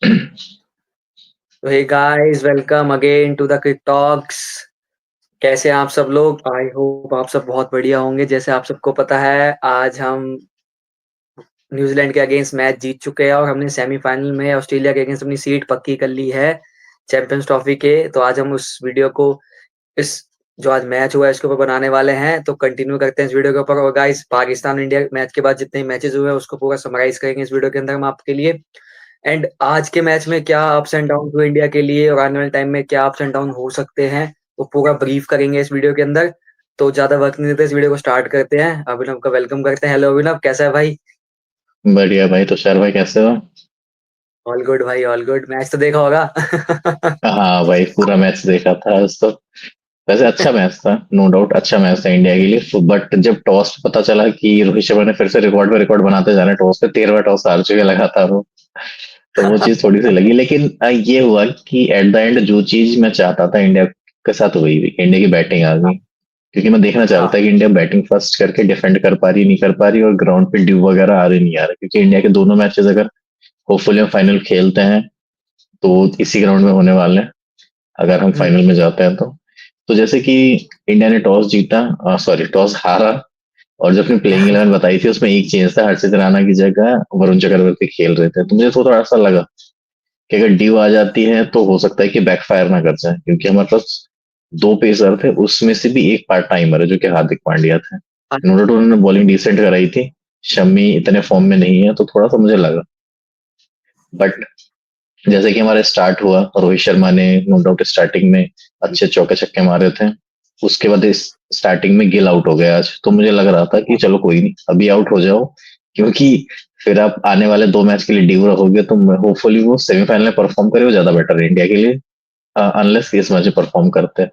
तो hey guys, welcome again to the cric talks. कैसे हैं आप सब लोग? आई होप आप सब बहुत बढ़िया होंगे। जैसे आप सबको पता है, आज हम न्यूजीलैंड के अगेंस्ट मैच जीत चुके हैं और हमने सेमीफाइनल में ऑस्ट्रेलिया के अगेंस्ट अपनी सीट पक्की कर ली है चैंपियंस ट्रॉफी के। तो आज हम उस वीडियो को, इस जो आज मैच हुआ है इसके ऊपर बनाने वाले हैं। तो कंटिन्यू करते हैं इस वीडियो के ऊपर। और गाइस, पाकिस्तान इंडिया मैच के बाद जितने मैचेस हुए हैं उसको पूरा समराइज करेंगे इस वीडियो के अंदर हम आपके लिए। एंड आज के मैच में क्या अप्स एंड डाउन हुए इंडिया के लिए और आने वाले टाइम में क्या अप्स एंड डाउन हो सकते हैं, वो पूरा ब्रीफ करेंगे इस वीडियो के अंदर। तो ज्यादा वक्त नहीं देते, इस वीडियो को स्टार्ट करते हैं। अभिनव का वेलकम करते हैं। हेलो अभिनव, कैसा है भाई? बढ़िया भाई। तुषार भाई कैसे हो? ऑल गुड भाई, ऑल गुड। मैच तो देखा होगा। हाँ भाई, पूरा मैच देखा था आज तो। वैसे अच्छा मैच था, नो डाउट अच्छा मैच था इंडिया के लिए। बट जब टॉस पे पता चला कि रोहित शर्मा ने फिर से रिकॉर्ड पे रिकॉर्ड बनाते जा रहे हैं, टॉस पे 13वां टॉस हार चुके लगातार वो, तो वो चीज थोड़ी सी लगी। लेकिन ये हुआ कि एट द एंड जो चीज मैं चाहता था इंडिया के साथ वही हुई। इंडिया की बैटिंग आ गई, क्योंकि मैं देखना चाह रहा था हाँ कि इंडिया बैटिंग फर्स्ट करके डिफेंड कर पा रही नहीं कर पा रही, और ग्राउंड पे ड्यू वगैरह आ रही नहीं आ रही, क्योंकि इंडिया के दोनों मैचेस अगर होपफुली हम फाइनल खेलते हैं तो इसी ग्राउंड में होने वाले हैं, अगर हम हम्म, फाइनल में जाते हैं तो जैसे कि इंडिया ने टॉस जीता, सॉरी टॉस हारा, और जो अपनी प्लेइंग 11 बताई थी उसमें एक चेंज था, हर्षित राणा की जगह वरुण चक्रवर्ती खेल रहे थे। तो मुझे थोड़ा ऐसा लगा कि अगर ड्यू आ जाती है तो हो सकता है कि बैकफायर ना कर जाए, क्योंकि हमारे पास दो पेसर थे, उसमें से भी एक पार्ट टाइमर है जो कि हार्दिक पांड्या थे। इन्होंने तो उन्होंने बॉलिंग डिसेंट कराई थी। शमी इतने फॉर्म में नहीं है, तो थोड़ा सा मुझे लगा। बट जैसे कि हमारे स्टार्ट हुआ, रोहित शर्मा ने नो डाउट स्टार्टिंग में अच्छे चौके छक्के मारे थे। उसके बाद इस स्टार्टिंग में गिल आउट हो गया आज, तो मुझे लग रहा था कि चलो कोई नहीं, अभी आउट हो जाओ, क्योंकि फिर आप आने वाले दो मैच के लिए ड्यू रहोगे, तो होपफुली वो सेमीफाइनल में परफॉर्म करे, वो ज्यादा बेटर है इंडिया के लिए, अनलेस इस मैच में परफॉर्म करते हैं।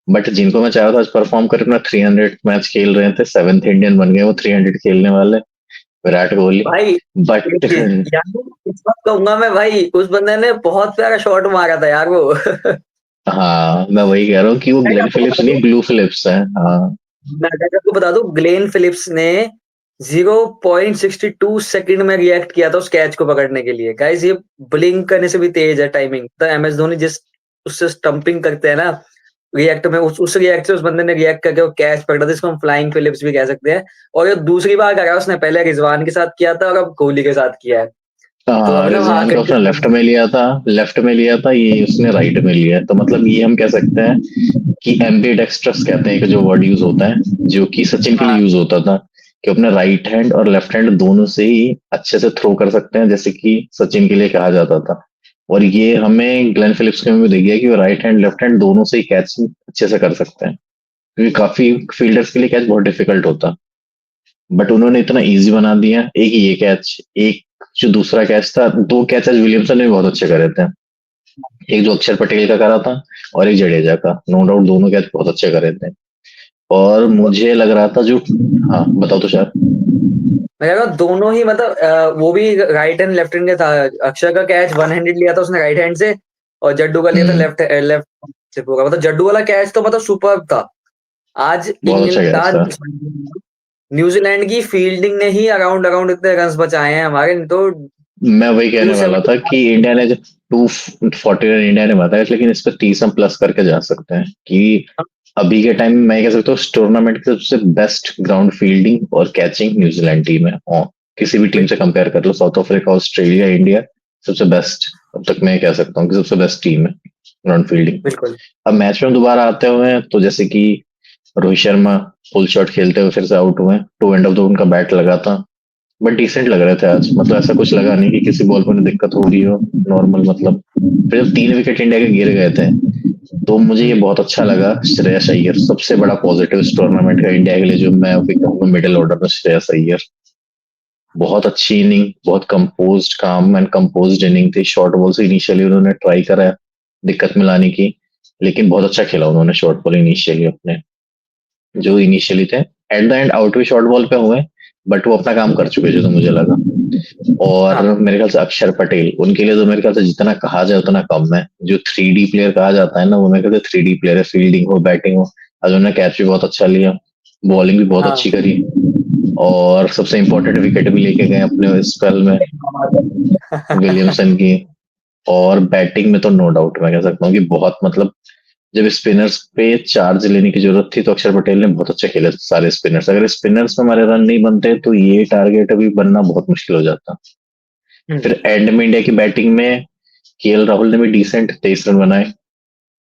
बट जिनको मैं चाह रहा था आज परफॉर्म करे, अपना 300 मैच खेल रहे थे, सेवेंथ इंडियन बन गए वो 300 खेलने वाले, विराट कोहली। भाई, बट यार इस बात कहूंगा मैं भाई, उस बंदे ने बहुत प्यारा शॉट मारा था यार वो। हाँ, मैं वही कह रहा हूँ कि वो मैं ग्लेन आपको फिलिप्स बता नहीं, दूं ग्लू फिलिप्स है। हाँ। मैं अगर आपको बता दूं, ग्लेन फिलिप्स ने 0.62 सेकंड में रिएक्ट किया था उस कैच को पकड़ने के लिए। गाइस, ये ब्लिंक करने से भी तेज है टाइमिंग। तो एम एस धोनी जिस उससे स्टंपिंग करते हैं ना रिएक्ट में, उस रिएक्ट से उस बंदे ने रिएक्ट करके वो कैच पकड़ा था, इसको हम फ्लाइंग फिलिप्स भी कह सकते हैं। और ये दूसरी बार करा है उसने, पहले रिजवान के साथ किया था और अब कोहली के साथ किया है। तो हाँ, अभिनव, हाँ रिजवान का उसने लेफ्ट कंटिन्यू। में लिया था, लेफ्ट में लिया था, ये उसने राइट में लिया है। तो मतलब ये हम कह सकते हैं कि एम्बी डेक्स्ट्रस कहते हैं कि जो वर्ड यूज होता है, जो कि सचिन के लिए हाँ यूज होता था, कि अपने राइट हैंड और लेफ्ट हैंड दोनों से ही अच्छे से थ्रो कर सकते हैं, जैसे कि सचिन के लिए कहा जाता था। और ये हमें ग्लेन फिलिप्स के में भी दिख गया कि वो राइट हैंड लेफ्ट हैंड दोनों से ही कैच अच्छे से कर सकते हैं, क्योंकि काफी फील्डर्स के लिए कैच बहुत डिफिकल्ट होता। बट उन्होंने इतना इजी बना दिया। एक ये कैच, एक जो दूसरा कैच था, दो कैच आज विलियमसन ने भी बहुत अच्छे करे थे। एक जो अक्षर पटेल का करा था, और एक जडेजा का, नो डाउट दोनों कैच बहुत अच्छे करे थे। और मुझे लग रहा था जो, हाँ बताओ तो शायद। मैं कह रहा हूँ दोनों ही, मतलब वो भी राइट हैंड लेफ्ट हैंड का था। अक्षर का कैच वन हैंडेड लिया था उसने राइट हैंड से, और जड्डू का लिया था हम्म, लेफ्ट लेफ्ट से पूरा। मतलब जड्डू वाला कैच तो मतलब सुपर्ब था। आज बहुत अच्छा कैच था। न्यूजीलैंड की फील्डिंग ने ही अराउंड अराउंड इतने रन बचाए हैं हमारे, नहीं तो मैं वही कहने वाला था 270। कि इंडिया ने जो 240 रन इंडिया ने बताया, लेकिन इस पर 30 हम प्लस करके जा सकते हैं, कि अभी के टाइम में मैं कह सकता हूँ इस टूर्नामेंट की सबसे बेस्ट ग्राउंड फील्डिंग और कैचिंग न्यूजीलैंड टीम है। और किसी भी टीम से बिल्कुल कंपेयर कर लो, साउथ अफ्रीका, ऑस्ट्रेलिया, इंडिया, सबसे बेस्ट अब तक मैं कह सकता हूँ कि सबसे बेस्ट टीम है ग्राउंड फील्डिंग। बिल्कुल। अब मैच में दोबारा आते हुए हैं, तो जैसे कि रोहित शर्मा फुल शॉट खेलते हुए फिर से आउट हुए, टू एंड ऑफ द उनका बैट लगा था। बट डिसेंट लग रहे थे आज, मतलब ऐसा कुछ लगा नहीं कि किसी बॉल पर उन्हें दिक्कत हो रही हो, नॉर्मल मतलब। फिर जब 3 विकेट इंडिया के गिर गए थे, तो मुझे ये हम्म, बहुत अच्छा लगा। श्रेयस अय्यर सबसे बड़ा पॉजिटिव इस टूर्नामेंट का इंडिया के लिए, जो मैं अभी कहूँगा मिडिल ऑर्डर में, श्रेयस अय्यर बहुत अच्छी इनिंग, बहुत कंपोज्ड, काम एंड कंपोज्ड इनिंग थी। शॉर्ट बॉल से इनिशियली उन्होंने ट्राई करा दिक्कत मिलाने की, लेकिन बहुत अच्छा खेला उन्होंने शॉर्ट बॉल इनिशियली अपने, जो इनिशियली थे। एट द एंड आउट भी शॉर्ट बॉल पे हुए, बट वो अपना काम कर चुके थे, तो मुझे लगा। और हाँ मेरे ख्याल से अक्षर पटेल उनके लिए तो मेरे ख्याल से जितना कहा जाए उतना कम है। जो 3D प्लेयर कहा जाता है ना, वो मेरे ख्याल से 3D प्लेयर है, फील्डिंग हो बैटिंग हो। आज उन्होंने कैच भी बहुत अच्छा लिया, बॉलिंग भी बहुत हाँ। अच्छी करी। और सबसे इम्पोर्टेंट विकेट भी लेके गए अपने स्पेल में विलियमसन की। और बैटिंग में तो नो डाउट मैं कह सकता हूँ कि बहुत मतलब जब स्पिनर्स पे चार्ज लेने की जरूरत थी तो अक्षर पटेल ने बहुत अच्छा खेला सारे स्पिनर्स। अगर स्पिनर्स में हमारे रन नहीं बनते तो ये टारगेट अभी बनना बहुत मुश्किल हो जाता। हम्म, फिर एंड में इंडिया की बैटिंग में केएल राहुल ने भी डिसेंट 23 रन बनाए।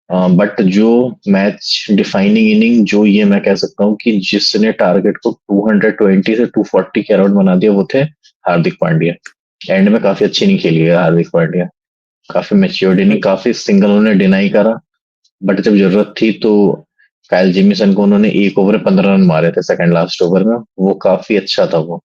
बट जो मैच डिफाइनिंग इनिंग जो ये मैं कह सकता हूँ कि जिसने टारगेट को 220 से 240 के अराउंड बना दिया वो थे हार्दिक पांड्या। एंड में काफी अच्छी नहीं खेली है हार्दिक पांड्या, काफी मेच्योर्ड इनिंग, बिल्कुल। काफी सिंगल उन्होंने डिनाई करा। बट जब जरूरत थी तो कायल जेमिसन को उन्होंने 1 ओवर में 15 रन मारे थे सेकंड लास्ट ओवर में, वो काफी अच्छा था वो।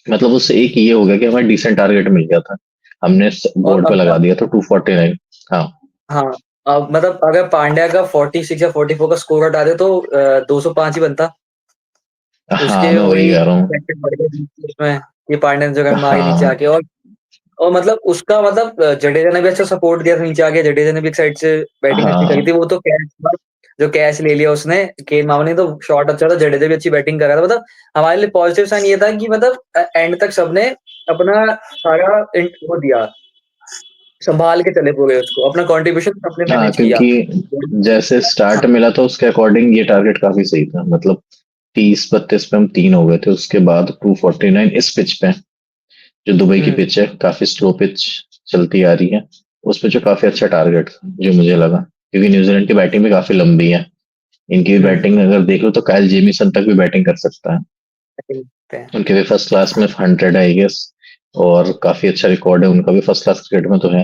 मतलब उससे एक ये हो गया कि हमें डिसेंट टारगेट मिल गया था, हमने और बोर्ड पे लगा मतलब दिया था 249। हाँ। हाँ, मतलब अगर पांड्या का 46 या 44 का स्कोर हटा दे तो 205 ही बनता। हाँ उसके मैं वही वही कह रहा हूँ। बढ़ गए उसमें कि पांड्या ने जो रन मारी नीचे हाँ आके। और मतलब उसका मतलब जडेजा ने भी अच्छा सपोर्ट दिया था नीचे आके। जडेजा ने भी एक साइड से बैटिंग अच्छी करी थी। हाँ वो तो कैच जो कैच ले लिया उसने, केन मामले ने, तो शॉट अच्छा था। जडेजा भी अच्छी बैटिंग कर रहा था। मतलब हमारे लिए पॉजिटिव साइन ये था कि मतलब एंड तक सबने अपना सारा वो दिया, संभाल के चले पूरे उसको, अपना कंट्रीब्यूशन सबने हाँ, मैनेज किया। क्योंकि जैसे स्टार्ट हाँ। मिला था उसके अकॉर्डिंग ये टारगेट काफी सही था। मतलब 30-32 पे हम 3 हो गए थे, उसके बाद 249 इस पिच पे, जो दुबई की हम्म। पिच है, काफी स्लो पिच चलती आ रही है, उस पे जो काफी अच्छा टारगेट था जो मुझे लगा। क्योंकि न्यूजीलैंड की बैटिंग भी काफी लंबी है, इनकी भी हम्म। बैटिंग अगर देख लो तो कायल जेमिसन तक भी बैटिंग कर सकता है। उनके भी फर्स्ट क्लास में 100 है आई गेस, और काफी अच्छा रिकॉर्ड है उनका भी फर्स्ट क्लास क्रिकेट में तो है।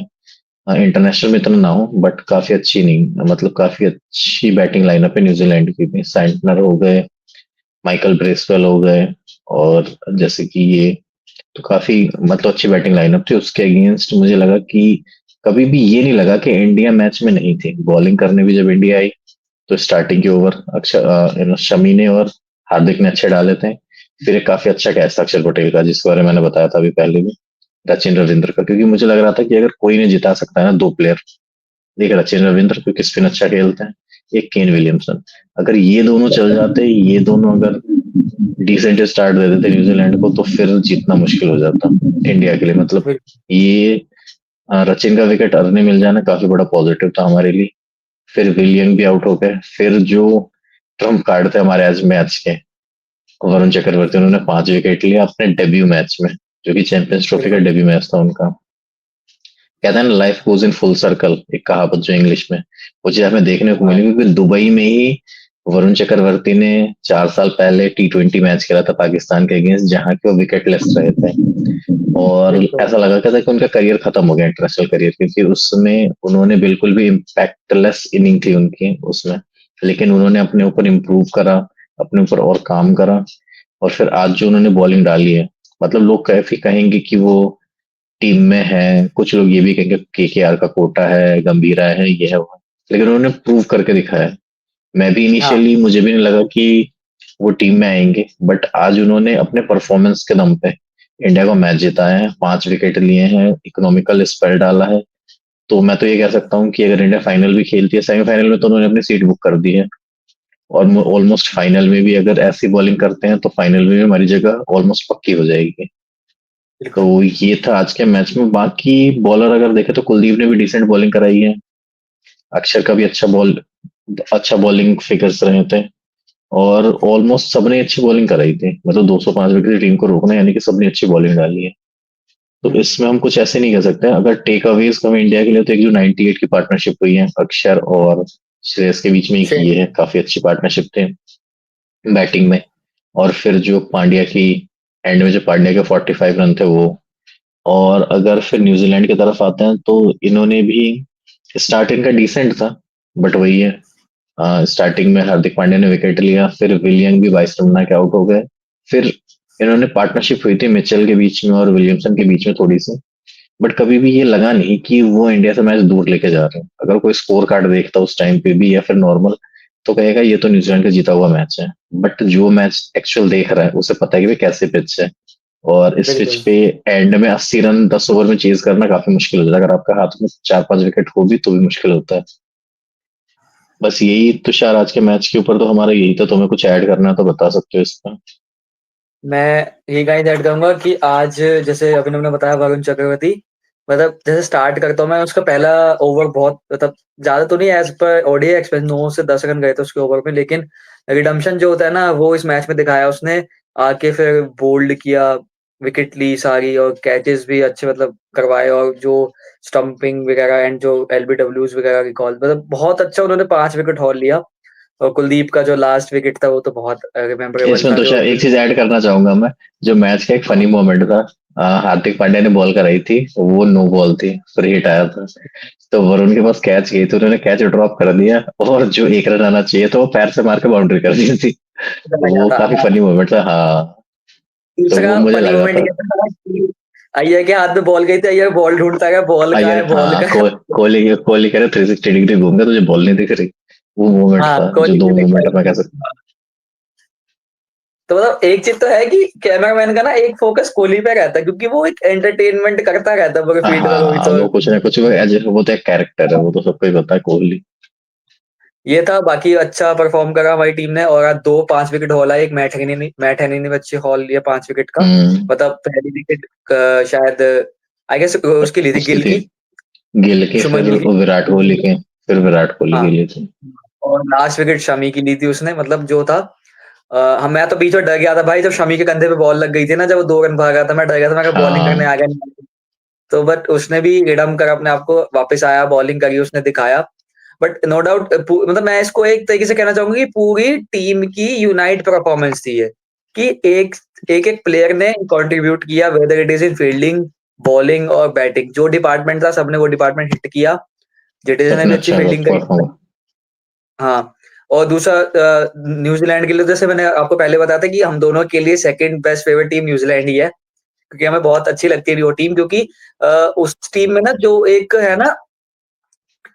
इंटरनेशनल में इतना ना हो बट काफी अच्छी नहीं, मतलब काफी अच्छी बैटिंग लाइनअप है न्यूजीलैंड की भी। सैंटनर हो गए, माइकल ब्रेसवेल हो गए, और जैसे कि ये, तो काफी मतलब अच्छी बैटिंग लाइनअप थी उसके अगेंस्ट। मुझे लगा कि कभी भी ये नहीं लगा कि इंडिया मैच में नहीं थी। बॉलिंग करने भी जब इंडिया आई तो स्टार्टिंग के ओवर अक्षर शमी ने और हार्दिक ने अच्छे डाले थे। फिर एक काफी अच्छा कैच था अक्षर पटेल का जिसके बारे में मैंने बताया था अभी पहले भी, सचिन रविंद्र का। क्योंकि मुझे लग रहा था कि अगर कोई नहीं जिता सकता है ना दो प्लेयर, एक सचिन रविंद्र क्योंकि स्पिन अच्छा खेलते हैं, एक केन विलियमसन, अगर ये दोनों चल जाते, ये दोनों अगर डिसेंट स्टार्ट दे देते न्यूजीलैंड को, तो फिर जीतना मुश्किल हो जाता इंडिया के लिए। मतलब बिल्कुल। ये रचिन का विकेट अर्ली मिल जाना काफी बड़ा पॉजिटिव था हमारे लिए। फिर विलियम भी आउट हो गए। फिर जो ट्रम्प कार्ड थे हमारे आज मैच के, वरुण चक्रवर्ती, उन्होंने 5 विकेट लिया अपने डेब्यू मैच में, जो कि चैंपियंस ट्रॉफी का बिल्कुल। डेब्यू मैच था उनका। कहते हैं ना life goes in full circle, एक कहावत जो इंग्लिश में, वो चीज हमें देखने को हाँ। मिली। क्योंकि दुबई में ही वरुण चक्रवर्ती ने 4 साल पहले T20 मैच खेला था पाकिस्तान के अगेंस्ट, जहां के वो विकेटलेस रहे थे। और बिल्कुल। ऐसा लगा था कि उनका करियर खत्म हो गया, इंटरनेशनल करियर, क्योंकि उसमें उन्होंने बिल्कुल भी इम्पैक्टलेस इनिंग थी उनकी उसमें। लेकिन उन्होंने अपने ऊपर इम्प्रूव करा, अपने ऊपर और काम करा। और फिर आज जो उन्होंने बॉलिंग डाली है, मतलब लोग काफी कहेंगे कि वो टीम में है, कुछ लोग ये भी कहेंगे केकेआर का कोटा है, गंभीरा है, ये है वो है। लेकिन उन्होंने प्रूव करके दिखाया। मैं भी हाँ। इनिशियली मुझे भी नहीं लगा कि वो टीम में आएंगे, बट आज उन्होंने अपने परफॉर्मेंस के दम पे इंडिया को मैच जिताया है, 5 विकेट लिए हैं, इकोनॉमिकल स्पेल डाला है। तो मैं तो ये कह सकता हूँ कि अगर इंडिया फाइनल भी खेलती है, सेमीफाइनल में तो उन्होंने अपनी सीट बुक कर दी है। और ऑलमोस्ट फाइनल में भी अगर ऐसी बॉलिंग करते हैं तो फाइनल में भी हमारी जगह ऑलमोस्ट पक्की हो जाएगी। तो बिल्कुल। ये था आज के मैच में। बाकी बॉलर अगर देखें तो कुलदीप ने भी डिसेंट बॉलिंग कराई है, अक्षर का भी अच्छा बॉलिंग फिगर्स रहे थे। और ऑलमोस्ट सबने अच्छी बॉलिंग कराई थी, मतलब 205 विकेट की टीम को रोकना यानी कि सबने अच्छी बॉलिंग डाली है। तो हम्म। इसमें हम कुछ ऐसे नहीं कह सकते। अगर टेक अवेज कम इंडिया के लिए तो एक जो 98 की पार्टनरशिप हुई है अक्षर और श्रेयस के बीच में, एक शेर। ये है काफी अच्छी पार्टनरशिप थे बैटिंग में। और फिर जो पांड्या की एंड में जो पांड्या के 45 रन थे वो। और अगर फिर न्यूजीलैंड की तरफ आते हैं तो इन्होंने भी स्टार्ट इनका डिसेंट था, बट वही है, स्टार्टिंग में हार्दिक पांड्या ने विकेट लिया, फिर विलियम भी 22 रन बना के आउट हो गए। फिर इन्होंने पार्टनरशिप हुई थी मिचेल के बीच में और विलियमसन के बीच में थोड़ी सी। बट कभी भी ये लगा नहीं कि वो इंडिया से मैच दूर लेके जा रहे हैं। अगर कोई स्कोर कार्ड देखता उस टाइम पे भी या फिर नॉर्मल, तो कहेगा ये तो न्यूजीलैंड का जीता हुआ मैच है। बट जो मैच एक्चुअल देख रहा है उसे पता है कि भाई कैसे पिच है। और इस पिच बिल्कुल। पे एंड में 80 रन 10 ओवर में चेज करना काफी मुश्किल हो जाता है। अगर आपका हाथ में 4-5 विकेट हो भी तो भी मुश्किल होता है। बस यही तुषार आज के मैच के ऊपर तो हमारा यही था। तुम्हें कुछ ऐड करना है तो बता सकते हो इसका। मैं ये गाइस ऐड करूंगा कि आज जैसे अभिनव ने बताया वरुण चक्रवर्ती, मतलब जैसे स्टार्ट करता हूँ मैं उसका पहला ओवर बहुत मतलब ज्यादा तो नहीं एज पर ओडीआई एक्सपेक्ट 9 से 10 रन गए थे उसके ओवर में, लेकिन रिडम्पशन जो होता है ना वो इस मैच में दिखाया उसने। आके फिर बोल्ड किया, विकेट ली सारी और कैचेस भी अच्छे मतलब करवाए, और जो स्टंपिंग वगैरह एंड जो एलबीडब्ल्यूज वगैरह की कॉल मतलब बहुत अच्छा उन्होंने 5 विकेट हॉल लिया। और कुलदीप का जो लास्ट विकेट था वो तो बहुत रिमेम्बरेबल इसमें था, तो जो शायद एक चीज बिल्कुल। ऐड करना चाहूंगा मैं। जो मैच का एक फनी मोमेंट था, हार्दिक पांड्या ने बॉल कराई थी, वो नो बॉल थी, फिर हिट आया था। तो वरुण के पास कैच गई थी, उन्होंने कैच ड्रॉप कर दिया और जो एक रन आना चाहिए तो वो पैर से मार के बाउंड्री कर दी थी। चला तो गया वो था, काफी हाँ। फनी मोमेंट था, हाँ। तो दूसरा वो मुझे फनी लगा मोमेंट था। ये था कि अय्यर के हाथ में बॉल गई थी, अय्यर बॉल ढूंढता गया, बॉल कहाँ अय्यर, है, बॉल हाँ, कहाँ है। कोहली कह रहे 360 डिग्री घूम गया, तुझे बॉल नहीं दिख रही। वो मोमेंट हाँ, था, जो कोहली दो ने मोमेंट मैं कह सकता देखा। तो मतलब एक चीज तो है कि कैमरामैन का ना एक फोकस कोहली पे रहता है, क्योंकि वो एक एंटरटेनमेंट करता रहता है पूरे हूँ। फील्ड में को भी हाँ, तो। वो कुछ ना कुछ वो तो एक कैरेक्टर है, वो तो सबको ही पता है, कोहली। ये था, बाकी अच्छा परफॉर्म करा हमारी टीम ने, और आज दो 5 विकेट हॉल है, एक मैट हेनरी ने अच्छी हॉल लिया 5 विकेट का। हम्म। मतलब पहली विकेट शायद आई गेस उसकी ली थी उसकी गिल थी, की, गिल की, शुभमन फिर गिल की। विराट कोहली के, फिर विराट कोहली हाँ, के लिए थी। और लास्ट विकेट शमी की ली थी उसने, मतलब जो था हम मैं तो बीच में डर गया था भाई, जब शमी के कंधे पे बॉल लग गई थी ना, जब वो 2 रन भागा था, मैं डर गया था, मैं बॉलिंग करने हाँ, आ गया नहीं। तो बट उसने भी रिडम कर अपने आप को, वापस आया, बॉलिंग करी उसने, दिखाया। बट नो डाउट मतलब मैं इसको एक तरीके से कहना चाहूंगा कि पूरी टीम की यूनाइट परफॉर्मेंस थी ये, कि एक एक एक प्लेयर ने कंट्रीब्यूट किया, whether it is in fielding, bowling और बैटिंग, जो डिपार्टमेंट था सबने वो डिपार्टमेंट हिट किया। जडेजा ने सबने भी अच्छी अच्छा फील्डिंग परफॉर्म। करी। हाँ, और दूसरा न्यूजीलैंड के लिए, जैसे मैंने आपको पहले बताया था कि हम दोनों के लिए second best favourite team New Zealand ही है, क्योंकि हमें बहुत अच्छी लगती है वो टीम, क्योंकि अ, उस टीम में ना जो एक है ना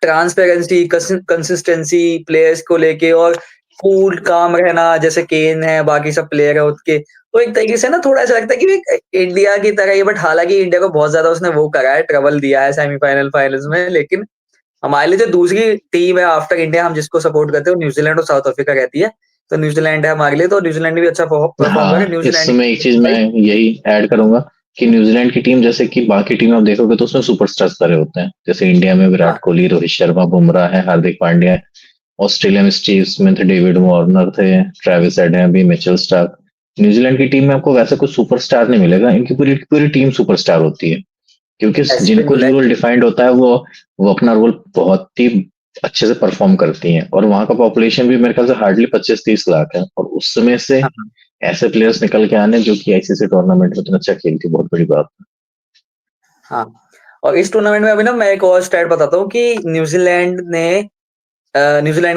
ट्रांसपेरेंसी, कंसिस्टेंसी प्लेयर्स को लेके, और कूल काम रहना, जैसे केन है, बाकी सब प्लेयर है उसके, तो एक तरीके से ना थोड़ा ऐसा लगता है कि एक इंडिया की तरह ही, बट हालांकि इंडिया को बहुत ज्यादा उसने वो करा है, ट्रबल दिया है सेमीफाइनल फाइनल्स में, लेकिन हमारे लिए जो दूसरी टीम है आफ्टर इंडिया, हम जिसको सपोर्ट करते हैं, वो न्यूजीलैंड और साउथ अफ्रीका रहती है। तो न्यूजीलैंड है हमारे लिए, तो न्यूजीलैंड ने भी अच्छा परफॉर्म करे, हाँ, न्यूजीलैंड इसमें एक चीज मैं यही ऐड करूंगा कि न्यूजीलैंड की टीम, जैसे कि बाकी टीम आप देखोगे तो उसमें सुपरस्टार्स भरे होते हैं। जैसे इंडिया में विराट हाँ, कोहली, रोहित शर्मा, बुमराह है, हार्दिक पांड्या है। ऑस्ट्रेलिया में स्टीव स्मिथ, डेविड वार्नर थे, ट्रेविस हेड है, अभी मिचेल स्टार्क। न्यूजीलैंड की टीम में आपको वैसा कुछ सुपरस्टार नहीं मिलेगा, इनकी पूरी पूरी टीम सुपरस्टार होती है। क्योंकि जिनको बिल्कुल है। जो रोल डिफाइंड होता है, वो अपना रोल बहुत ही अच्छे से परफॉर्म करती हैं। और वहां का पॉपुलेशन भी मेरे ख्याल से हार्डली 25-30 लाख है, और उसमें से हाँ, ऐसे प्लेयर्स निकल के आने जो कि आईसीसी टूर्नामेंट में इतना अच्छा खेलती, बहुत बड़ी बात है। हाँ। और इस टूर्नामेंट में अभी ना मैं एक और स्टैट बताता हूँ कि न्यूजीलैंड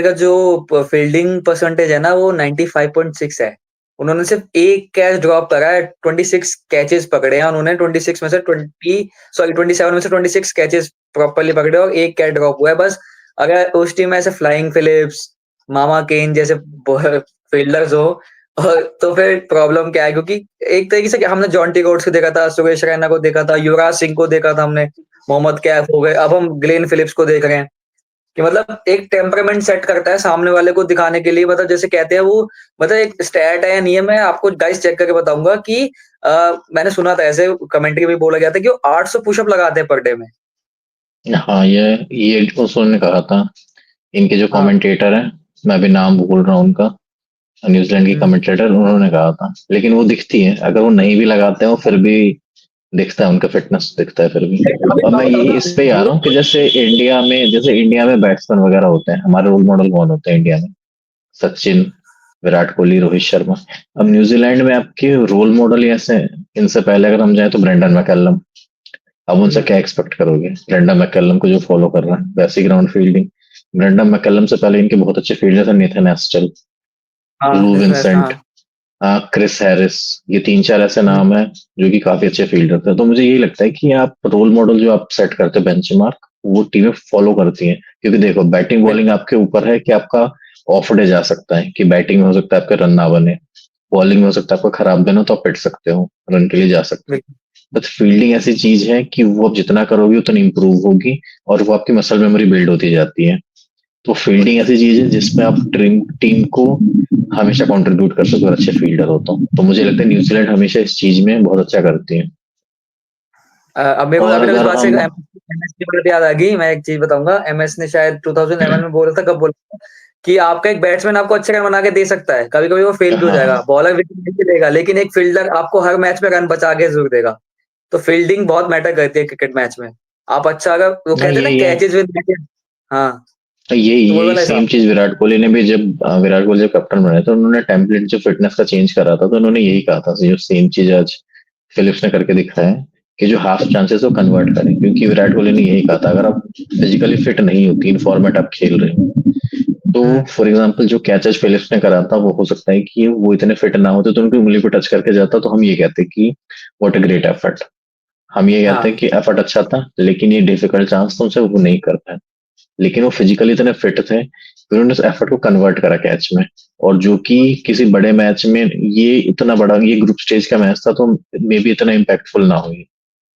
का जो फील्डिंग परसेंटेज है ना वो 95.6 है। उन्होंने सिर्फ एक कैच ड्रॉप करा है, 26 कैचेस पकड़े हैं उन्होंने, 26 में से 27 में से 26 कैचेस प्रॉपरली पकड़े, और एक कैच ड्रॉप हुआ है बस। अगर उस टीम में ऐसे फ्लाइंग फिलिप्स, मामा केन जैसे फील्डर्स हो, तो फिर प्रॉब्लम क्या है, क्योंकि एक तरीके से हमने जॉन्टी रोड्स को देखा था, सुरेश रैना को देखा था, युवराज सिंह को देखा था हमने, मोहम्मद कैफ हो गए, अब हम ग्लेन फिलिप्स को देख रहे हैं, कि मतलब एक टेम्परामेंट सेट करता है सामने वाले को दिखाने के लिए, मतलब जैसे कहते हैं वो, मतलब एक स्टैट है या नियम है, आपको गाइस चेक करके बताऊंगा कि मैंने सुना था ऐसे कमेंट्री में बोला गया था कि वो 800 पुशअप लगाते हैं पर डे में। हाँ, ये उन्होंने कहा था। इनके जो हाँ। कमेंटेटर हैं, मैं अभी नाम भूल रहा हूँ उनका, न्यूजीलैंड की हम्म। कमेंटेटर, उन्होंने कहा था। लेकिन वो दिखती है, अगर वो नहीं भी लगाते हो फिर भी दिखता है, उनका फिटनेस दिखता है फिर भी। अभी और मैं मैं बताऊं यही ना, इस पे ही आ रहा हूँ कि जैसे इंडिया में बैट्समैन वगैरह होते हैं, हमारे रोल मॉडल कौन होते हैं इंडिया में? सचिन, विराट कोहली, रोहित शर्मा। अब न्यूजीलैंड में आपके रोल मॉडल ही ऐसे हैं। इनसे पहले अगर हम जाए तो ब्रेंडन मैकलम। अब उनसे हम्म, क्या एक्सपेक्ट करोगे? ब्रेंडन मैकलम को जो फॉलो कर रहा है वैसी ग्राउंड फील्डिंग। ब्रेंडन मैकलम से पहले इनके बहुत अच्छे फील्डर थे, नेथन एस्टल, हाँ, लू हाँ। Vincent, Chris Harris. ये 3-4 ऐसे हम्म, नाम है जो कि काफी अच्छे फील्डर थे। तो मुझे यही लगता है कि आप रोल मॉडल जो आप सेट करते हैं, बेंचमार्क, वो टीमें फॉलो करती हैं। क्योंकि देखो, बैटिंग बॉलिंग बिल्कुल, आपके ऊपर है कि आपका ऑफ डे जा सकता है, कि बैटिंग में हो सकता है आपके रन ना बने, बॉलिंग में हो सकता है आपका खराब दिन हो तो आप पिट सकते हो, रन के लिए जा सकते हो। बिल्कुल। बट फील्डिंग ऐसी चीज है कि वो आप जितना करोगे उतनी इंप्रूव होगी, और वो आपकी मसल मेमोरी बिल्ड होती जाती है। तो फील्डिंग ऐसी चीज है जिसमें आप टीम टीम को हमेशा कंट्रीब्यूट कर सकते हो और अच्छे फील्डर हो तो मुझे लगता है न्यूजीलैंड हमेशा इस चीज में बहुत अच्छा करती है। अब मेरे को और अभी तक इस अगर बात से हम एमएस की बात याद आ गई। मैं एक चीज बताऊंगा, एमएस ने शायद 2011 में बोला था, कब बोला था कि आपका एक बैट्समैन आपको अच्छे रन बना के दे सकता है, कभी कभी वो फेल भी हो हाँ हाँ जाएगा, बॉलर विकेट नहीं देगा, लेकिन एक फील्डर आपको हर मैच में रन बचा के जरूर देगा। तो फील्डिंग बहुत मैटर करती है क्रिकेट मैच में। आप अच्छा, अगर वो हाँ कहते हैं ना यही है। कैचेज विद, हाँ, यही तो वही यही वाला हिसाब। सेम चीज विराट कोहली ने भी जब विराट कोहली जब कैप्टन बने तो उन्होंने टेम्पलेट जो फिटनेस का चेंज करा था तो उन्होंने यही कहा था जो सेम चीज आज फिलिप्स ने करके दिखाया है कि जो हाफ चांसेस वो कन्वर्ट करें, क्योंकि विराट कोहली ने यही कहा था अगर आप फिजिकली फिट नहीं हो, तीन फॉर्मेट आप खेल रहे हो, तो हम्म। फॉर एग्जाम्पल जो कैचेस फिलिप्स ने करा था वो हो सकता है कि वो इतने फिट ना होते तो उनकी उंगली पे टच करके जाता तो हम ये कहते कि व्हाट अ ग्रेट एफर्ट। हम ये कहते हैं हाँ कि एफर्ट अच्छा था लेकिन ये डिफिकल्ट चांस तो उनसे वो नहीं कर पाए। लेकिन वो फिजिकली इतने फिट थे फिर उन्होंने उस एफर्ट को कन्वर्ट करा कैच में। और जो कि किसी बड़े मैच में ये इतना बड़ा, ये ग्रुप स्टेज का मैच था तो मे बी इतना इम्पैक्टफुल ना हुई,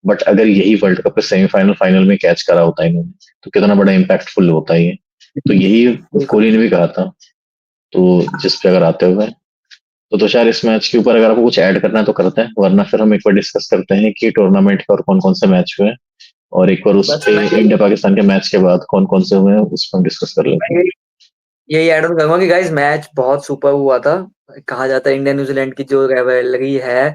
बट अगर यही वर्ल्ड कप के सेमीफाइनल फाइनल में कैच करा होता है इन्होंने तो कितना बड़ा इम्पैक्टफुल होता है ये। तो यही बिल्कुल। कोहली ने भी कहा था। तो जिस पे अगर आते हुए तो तुषार इस मैच के ऊपर अगर आपको कुछ ऐड करना है तो करते हैं, वरना फिर हम एक बार डिस्कस करते हैं कि टूर्नामेंट के और कौन कौन से मैच हुए, और एक बार उस बस पे मैं इंडिया पाकिस्तान के मैच के बाद कौन कौन से हुए हैं उस पर हम डिस्कस कर लेते हैं। यही यही ऐड ऑन करूंगा कि गाइस मैच बहुत सुपर हुआ था। कहा जाता है इंडिया न्यूजीलैंड की जो rivalry है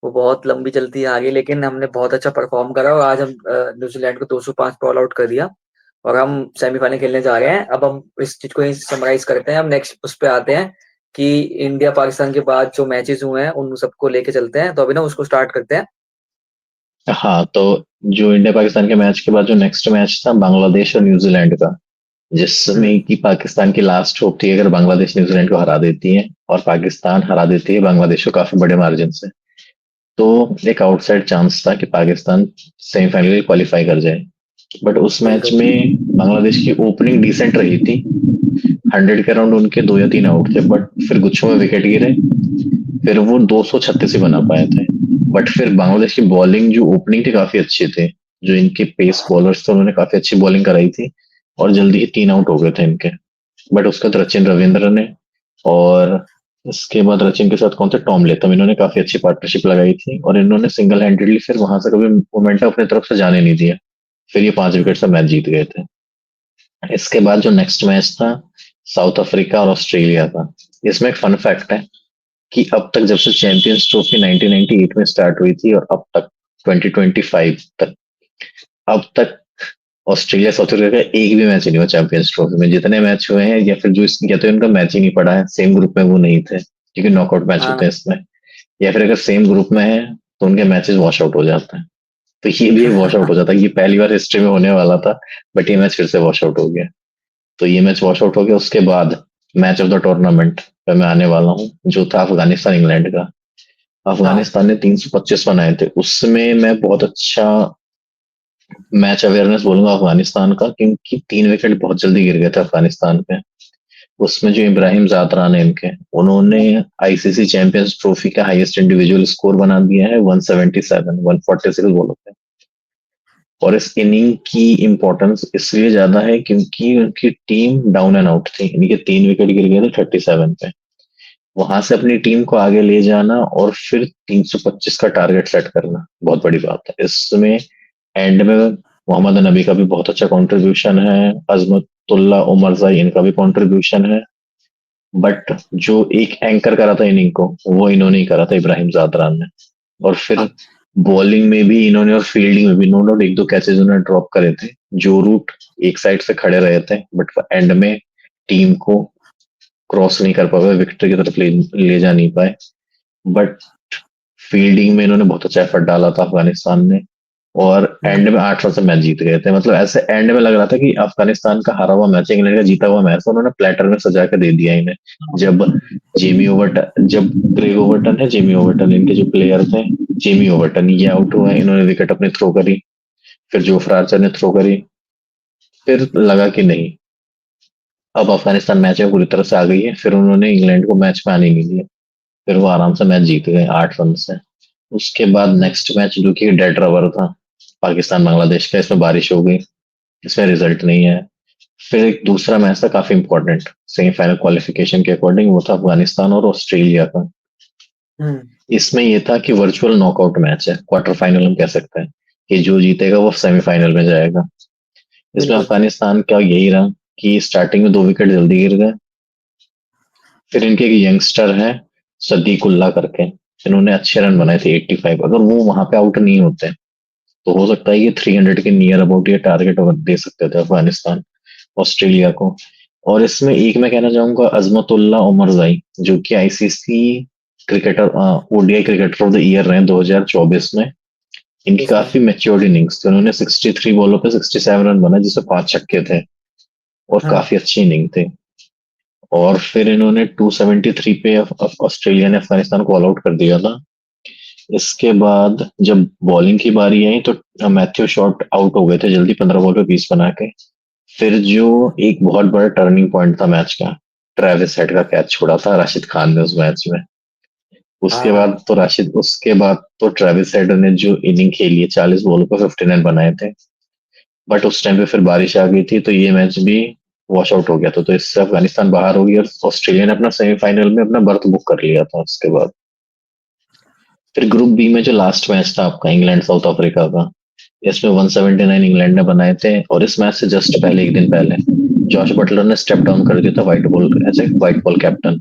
वो बहुत लंबी चलती है आगे, लेकिन हमने बहुत अच्छा परफॉर्म करा और आज हम न्यूजीलैंड को 205 पे ऑल आउट कर दिया और हम सेमीफाइनल खेलने जा रहे हैं। अब हम इस चीज को ही समराइज करते हैं, हम नेक्स्ट उस पे आते हैं कि इंडिया पाकिस्तान के बाद जो मैचेस हुए हैं उन सबको लेके चलते हैं। तो अभी ना उसको स्टार्ट करते हैं। हाँ तो जो इंडिया पाकिस्तान के मैच के बाद जो नेक्स्ट मैच था बांग्लादेश और न्यूजीलैंड का, हम्म। जिसमें कि पाकिस्तान की लास्ट होप थी अगर बांग्लादेश न्यूजीलैंड को हरा देती है, और पाकिस्तान हरा देती है बांग्लादेश को काफी बड़े मार्जिन से, तो एक आउटसाइड चांस था कि पाकिस्तान सेमीफाइनल क्वालिफाई कर जाए। बट उस मैच बिल्कुल। में बांग्लादेश की ओपनिंग डिसेंट रही थी, 100 के अराउंड उनके दो या तीन आउट थे, बट फिर गुच्छों में विकेट गिरे, फिर वो 236 ही बना पाए थे। बट फिर बांग्लादेश की बॉलिंग जो ओपनिंग थी काफी अच्छी थी, जो इनके पेस बॉलर्स थे उन्होंने काफी अच्छी बॉलिंग कराई थी, और जल्दी ही तीन आउट हो गए थे इनके। बट उसके बाद रचिन रविंद्र ने, और इसके बाद रचिन के साथ कौन थे, टॉम लेथम, इन्होंने काफी अच्छी पार्टनरशिप लगाई थी और इन्होंने सिंगल हैंडेडली फिर वहां से कभी मोमेंटम अपनी तरफ से जाने नहीं दिया। फिर ये 5 विकेट से हम्म। मैच जीत गए थे। इसके बाद जो नेक्स्ट मैच था साउथ अफ्रीका और ऑस्ट्रेलिया का, इसमें एक फन फैक्ट है कि अब तक जब से चैंपियंस ट्रॉफी 1998 में स्टार्ट हुई थी और अब तक 2025 तक, अब तक ऑस्ट्रेलिया साउथ अफ्रीका का एक भी मैच नहीं हुआ चैंपियंस ट्रॉफी में। जितने मैच हुए हैं या फिर जो या तो इनका मैच ही नहीं पड़ा है, सेम ग्रुप में वो नहीं थे क्योंकि नॉकआउट मैच होते हाँ। हैं इसमें, या फिर अगर सेम ग्रुप में है तो उनके मैचेस वॉश आउट हो जाते हैं। तो ये भी वॉश आउट हो जाता है, ये पहली बार हिस्ट्री में होने वाला था, बट ये मैच फिर से वॉश आउट हो गया। तो ये मैच वॉश आउट हो गया। उसके बाद मैच ऑफ द टूर्नामेंट पे मैं आने वाला हूँ, जो था अफगानिस्तान इंग्लैंड का। हाँ। अफगानिस्तान ने 325 बनाए थे, उसमें मैं बहुत अच्छा मैच अवेयरनेस बोलूंगा अफगानिस्तान का, क्योंकि 3 विकेट बहुत जल्दी गिर गए थे अफगानिस्तान पे। उसमें जो इब्राहिम जातरान है इनके, उन्होंने आईसीसी चैंपियंस ट्रॉफी का हाईएस्ट इंडिविजुअल स्कोर बना दिया है 177, 146 बोलो थे। और इस इनिंग की इंपॉर्टेंस इसलिए ज्यादा है क्योंकि उनकी टीम डाउन एंड आउट थी, इनके 3 विकेट गिर गए थे 37 पे। वहां से अपनी टीम को आगे ले जाना और फिर 325 का टारगेट सेट करना बहुत बड़ी बात है इसमें। एंड में मोहम्मद नबी का भी बहुत अच्छा कंट्रीब्यूशन है, अजमतुल्ला उमरजाई इनका भी कंट्रीब्यूशन है, बट जो एक एंकर करा था इनिंग को वो इन्होंने ही करा था, इब्राहिम जादरान ने। और फिर बॉलिंग में भी इन्होंने और फील्डिंग में भी नो डाउट एक दो कैचेज उन्होंने ड्रॉप करे थे, जो रूट एक साइड से खड़े रहे थे, बट एंड में टीम को क्रॉस नहीं कर पाए, विक्ट्री की तरफ ले जा नहीं पाए। बट फील्डिंग में इन्होंने बहुत अच्छा एफर्ट डाला था अफगानिस्तान ने, और एंड में 8 रन से मैच जीत गए थे। मतलब ऐसे एंड में लग रहा था कि अफगानिस्तान का हारा हुआ मैच इंग्लैंड का जीता हुआ मैच उन्होंने प्लेटर में सजा के दे दिया इन्हें। जब जब ग्रेग ओवर्टन है, जेमी ओवर्टन इनके जो प्लेयर थे, जेमी ओवर्टन ये आउट हुआ, इन्होंने विकेट अपनी थ्रो करी, फिर जोफ्रा आर्चर ने थ्रो करी, फिर लगा कि नहीं अब अफगानिस्तान मैच में पूरी तरह से आ गई है, फिर उन्होंने इंग्लैंड को मैच में आने नहीं दिया, फिर वो आराम से मैच जीत गए 8 रन से। उसके बाद नेक्स्ट मैच जो कि डेड रबर था पाकिस्तान बांग्लादेश का, इसमें बारिश हो गई, इसमें रिजल्ट नहीं है। फिर एक दूसरा मैच था काफी इंपॉर्टेंट सेमीफाइनल क्वालिफिकेशन के अकॉर्डिंग, वो था अफगानिस्तान और ऑस्ट्रेलिया का। हम्म। इसमें ये था कि वर्चुअल नॉकआउट मैच है, क्वार्टर फाइनल हम कह सकते हैं, कि जो जीतेगा वो सेमीफाइनल में जाएगा। इसमें बिल्कुल। अफगानिस्तान का यही रहा कि स्टार्टिंग में 2 विकेट जल्दी गिर गए। फिर इनके एक यंगस्टर है सदीकुल्ला करके, इन्होंने अच्छे रन बनाए थे 85। अगर वो वहां पे आउट नहीं होते तो हो सकता है ये 300 के नियर अबाउट ये टारगेट दे सकते थे अफगानिस्तान ऑस्ट्रेलिया को। और इसमें एक मैं कहना चाहूंगा अजमतुल्ला उमरजाई, जो कि ICC cricketer ODI cricketer of the year रहे 2024 में। इनकी बिल्कुल। काफी मैच्योर्ड इनिंग्स थी, उन्होंने 63 बॉलों पे 67 रन बनाए जिससे 5 छक्के थे, और हाँ। काफी अच्छी इनिंग थी। और फिर इन्होंने 273 पे ऑस्ट्रेलिया ने अफगानिस्तान को ऑल आउट कर दिया था। इसके बाद जब बॉलिंग की बारी आई तो मैथ्यू शॉट आउट हो गए थे जल्दी 15 बॉल पे 20 बना के। फिर जो एक बहुत बड़ा टर्निंग पॉइंट था मैच का, ट्रेविस हेड का कैच छोड़ा था राशिद खान ने उस मैच में। हाँ। उसके बाद तो ट्रेविस हेड ने जो इनिंग खेली है 40 बॉलों पर 59 बनाए थे। बट उस टाइम पे फिर बारिश आ गई थी तो ये मैच भी वॉश आउट हो गया था, तो इससे अफगानिस्तान बाहर हो गई और ऑस्ट्रेलिया ने अपना सेमीफाइनल में अपना बर्थ बुक कर लिया था उसके बाद। फिर ग्रुप बी में जो लास्ट मैच था आपका इंग्लैंड साउथ अफ्रीका का, इसमें 179 इंग्लैंड ने बनाए थे, और इस मैच से जस्ट पहले एक दिन पहले जॉश बटलर ने स्टेप डाउन कर दिया था white ball as a white ball captain.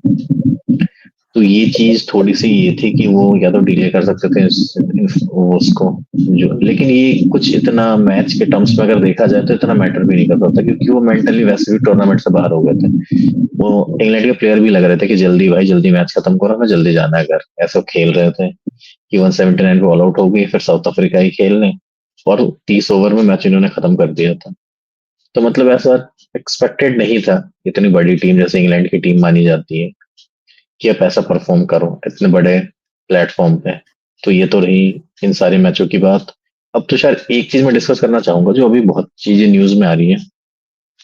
तो ये चीज थोड़ी सी ये थी कि वो या तो डिले कर सकते थे उसको, जो लेकिन ये कुछ इतना मैच के टर्म्स में अगर देखा जाए तो इतना मैटर भी नहीं करता था, क्योंकि वो मेंटली वैसे भी टूर्नामेंट से बाहर हो गए थे। वो इंग्लैंड के प्लेयर भी लग रहे थे कि जल्दी भाई जल्दी मैच खत्म करो, हमें जल्दी जाना है घर, ऐसे वो खेल रहे थे कि 179 पे ऑल आउट हो गई, फिर साउथ अफ्रीका ही खेलने, और 30 ओवर में मैच इन्होंने खत्म कर दिया था। तो मतलब ऐसा एक्सपेक्टेड नहीं था, इतनी बड़ी टीम जैसे इंग्लैंड की टीम मानी जाती है कि आप ऐसा परफॉर्म करो इतने बड़े प्लेटफॉर्म पे। तो ये तो रही इन सारे मैचों की बात। अब तो शायद एक चीज मैं डिस्कस करना चाहूंगा जो अभी बहुत चीजें न्यूज में आ रही है,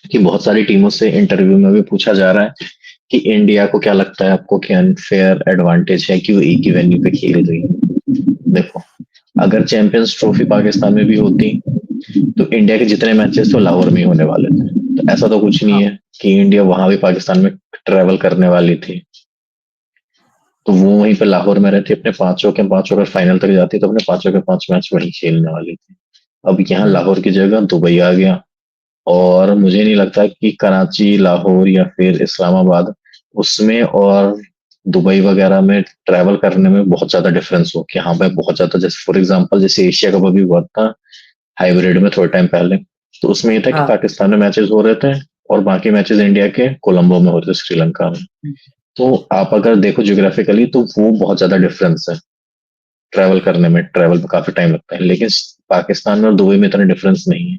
कि बहुत सारी टीमों से इंटरव्यू में भी पूछा जा रहा है कि इंडिया को क्या लगता है आपको कि अनफेयर एडवांटेज है कि वो एक ही वेन्यू पे खेल रही है। देखो, अगर चैंपियंस ट्रॉफी पाकिस्तान में भी होती तो इंडिया के जितने मैचेस तो लाहौर में ही होने वाले थे, तो ऐसा तो कुछ नहीं हाँ। है कि इंडिया वहां भी पाकिस्तान में ट्रेवल करने वाली थी। तो वो वहीं पे लाहौर में रहती, अपने पांचों के पांचों अगर फाइनल तक जाती तो अपने पांचों के पांच मैच वहीं खेलने वाली थी। अब यहाँ हम्म। लाहौर की जगह दुबई आ गया, और मुझे नहीं लगता कि कराची लाहौर या फिर इस्लामाबाद उसमें और दुबई वगैरह में ट्रैवल करने में बहुत ज्यादा डिफरेंस हो कि हाँ भाई बहुत ज्यादा, जैसे फॉर एग्जांपल जैसे एशिया कप अभी हुआ था हाइब्रिड में थोड़े टाइम पहले, तो उसमें ये था कि हाँ। पाकिस्तान में मैचेस हो रहे थे और बाकी मैचेस इंडिया के कोलंबो में हो रहे थे श्रीलंका में। तो आप अगर देखो ज्योग्राफिकली तो वो बहुत ज्यादा डिफरेंस है ट्रैवल करने में, ट्रैवल में काफी टाइम लगता है, लेकिन पाकिस्तान में और दुबई में इतना डिफरेंस नहीं है।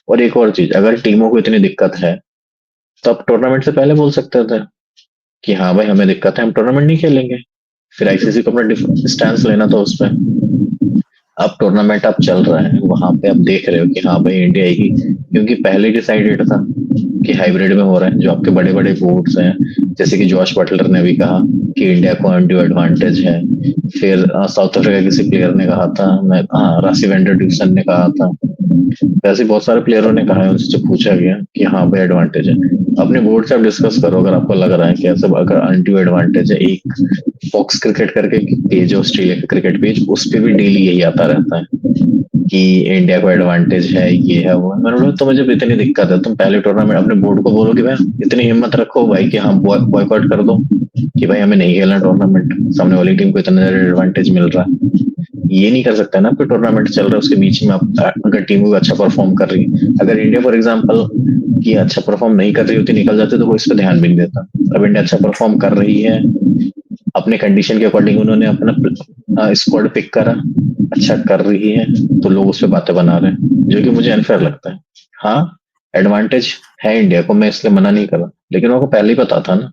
और एक और चीज, अगर टीमों को इतनी दिक्कत है तो आप टूर्नामेंट से पहले बोल सकते थे कि हाँ भाई हमें दिक्कत है हम टूर्नामेंट नहीं खेलेंगे, फिर आईसीसी को अपना स्टैंड लेना था उस पर। अब टूर्नामेंट आप चल रहा है वहां पे आप देख रहे हो कि हाँ भाई इंडिया ही, क्योंकि पहले डिसाइडेड था कि हाइब्रिड में हो रहा है, जो आपके बड़े बड़े बोर्ड्स हैं जैसे कि जॉश बटलर ने भी कहा कि इंडिया को अनड्यू एडवांटेज है। फिर साउथ अफ्रीका किसी प्लेयर ने कहा था, मैं हाँ रासी वेंडर ड्यूसन ने कहा था, वैसे बहुत सारे प्लेयरों ने कहा है उनसे जब पूछा गया कि हाँ भाई एडवांटेज है। अपने बोर्ड से आप डिस्कस करो अगर आपको लग रहा है कि ऐसा अगर अनड्यू एडवांटेज है। एक फॉक्स क्रिकेट करके पेज है ऑस्ट्रेलिया का क्रिकेट पेज, उस पर भी डेली यही आता रहता है कि इंडिया को एडवांटेज है ये है वो है। मैंने बोला तो मुझे इतनी दिक्कत है तुम पहले टूर्नामेंट अपने बोर्ड को बोलो कि भाई इतनी हिम्मत रखो भाई कि हाँ बॉयकॉट कर दो कि भाई हमें नहीं खेलना टूर्नामेंट, सामने वाली टीम को इतना ज्यादा एडवांटेज मिल रहा है। ये नहीं कर सकता ना, कोई टूर्नामेंट चल रहा है उसके बीच में अगर टीम को अच्छा परफॉर्म कर रही है, अगर इंडिया फॉर एग्जांपल कि अच्छा परफॉर्म नहीं कर रही होती निकल जाते तो वो इस पर ध्यान भी नहीं देता। अब इंडिया अच्छा परफॉर्म कर रही है, अपने कंडीशन के अकॉर्डिंग उन्होंने अपना स्क्वाड पिक करा, अच्छा कर रही है, तो लोग उस पर बातें बना रहे हैं जो कि मुझे अनफेयर हम्म। लगता है। हाँ, एडवांटेज है इंडिया को, मैं इसलिए मना नहीं कर रहा, लेकिन उनको पहले ही पता था ना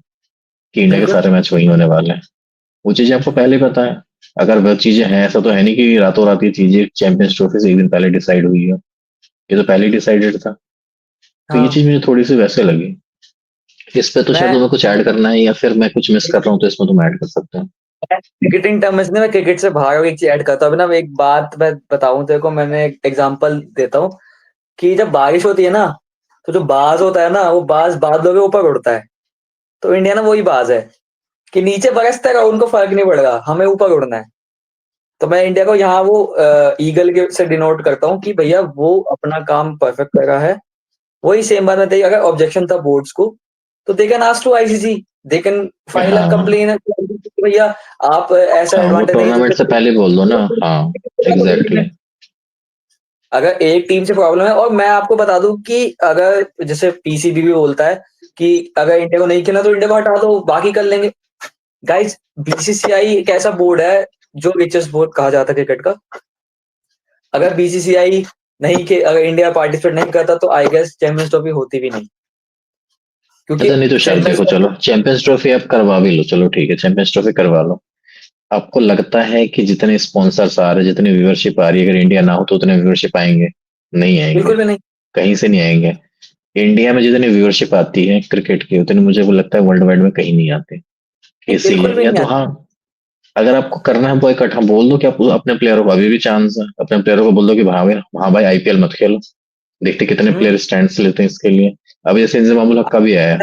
कि इंडिया के बिल्कुल। सारे मैच वही होने वाले हैं। वो चीजें आपको पहले ही पता है। अगर वह चीजें हैं, ऐसा तो है नहीं कि रातों रात ये चीजें चैंपियंस ट्रॉफी से एक दिन पहले डिसाइड हुई है, ये तो पहले ही डिसाइडेड था। तो ये हाँ। चीज मुझे थोड़ी सी वैसे लगी। इस पे तो शायद मैं तुम्हें कुछ ऐड करना है या फिर मैं कुछ मिस कर रहा हूँ तो इसमें तुम ऐड कर सकते हो। क्रिकेटिंग टर्म में से ना मैं क्रिकेट से बाहर होकर एक चीज ऐड करता हूँ। अभी ना एक बात मैं बताऊं तेरे को, मैंने एक एग्जांपल देता हूँ कि जब बारिश होती है ना तो जो बाज होता है ना, वो बाज बादलों के ऊपर उड़ता है। तो इंडिया ना वही बाज है कि नीचे बरसता रहा, उनको फर्क नहीं पड़ रहा, हमें ऊपर उड़ना है। तो मैं इंडिया को यहाँ वो ईगल के से डिनोट करता हूँ कि भैया वो अपना काम परफेक्ट कर रहा है। वही सेम बात मैं देखिए, अगर ऑब्जेक्शन था बोर्ड्स को, तो they can ask to ICC, they can file a हाँ कंप्लेन भैया आप ऐसा हाँ, वो एडवांटेज नहीं टूर्नामेंट से पहले बोल दो ना। हाँ, एग्जैक्टली। देते। अगर एक टीम से प्रॉब्लम है, और मैं आपको बता दूं कि अगर जैसे पीसीबी भी बोलता है कि अगर इंडिया को नहीं खेलना तो इंडिया को हटा दो, बाकी कर लेंगे। गाइस, बीसीसीआई एक ऐसा बोर्ड है जो रिचेस्ट बोर्ड कहा जाता है क्रिकेट का। अगर बीसीसीआई नहीं खे अगर इंडिया पार्टिसिपेट नहीं करता तो आई गेस चैंपियंस ट्रॉफी होती भी नहीं, क्योंकि अच्छा, नहीं तो शर्त चैंपियंस देखो, चलो चैंपियंस ट्रॉफी आप करवा भी लो, चलो ठीक है, चैंपियंस ट्रॉफी करवा लो। आपको लगता है कि जितने स्पॉन्सर्स आ रहे, जितनी व्यूअरशिप आ रही है, अगर इंडिया ना हो तो उतने व्यूअरशिप आएंगे? नहीं आएंगे, बिल्कुल भी नहीं। कहीं से नहीं आएंगे। इंडिया में जितनी व्यूअरशिप आती है क्रिकेट की, उतनी मुझे वो लगता है वर्ल्ड वाइड में कहीं नहीं आती। बिल्कुल इसीलिए, भी या नहीं तो हाँ, अगर आपको करना है बॉयकॉट, हाँ बोल दो कि आप अपने प्लेयरों को, अभी भी चांस है, अपने प्लेयरों को बोल दो कि हाँ भाई आईपीएल मत खेलो। देखते कितने आती। प्लेयर स्टैंड लेते हैं इसके लिए। अभी जैसे इंजमाम उल हक का भी आया है।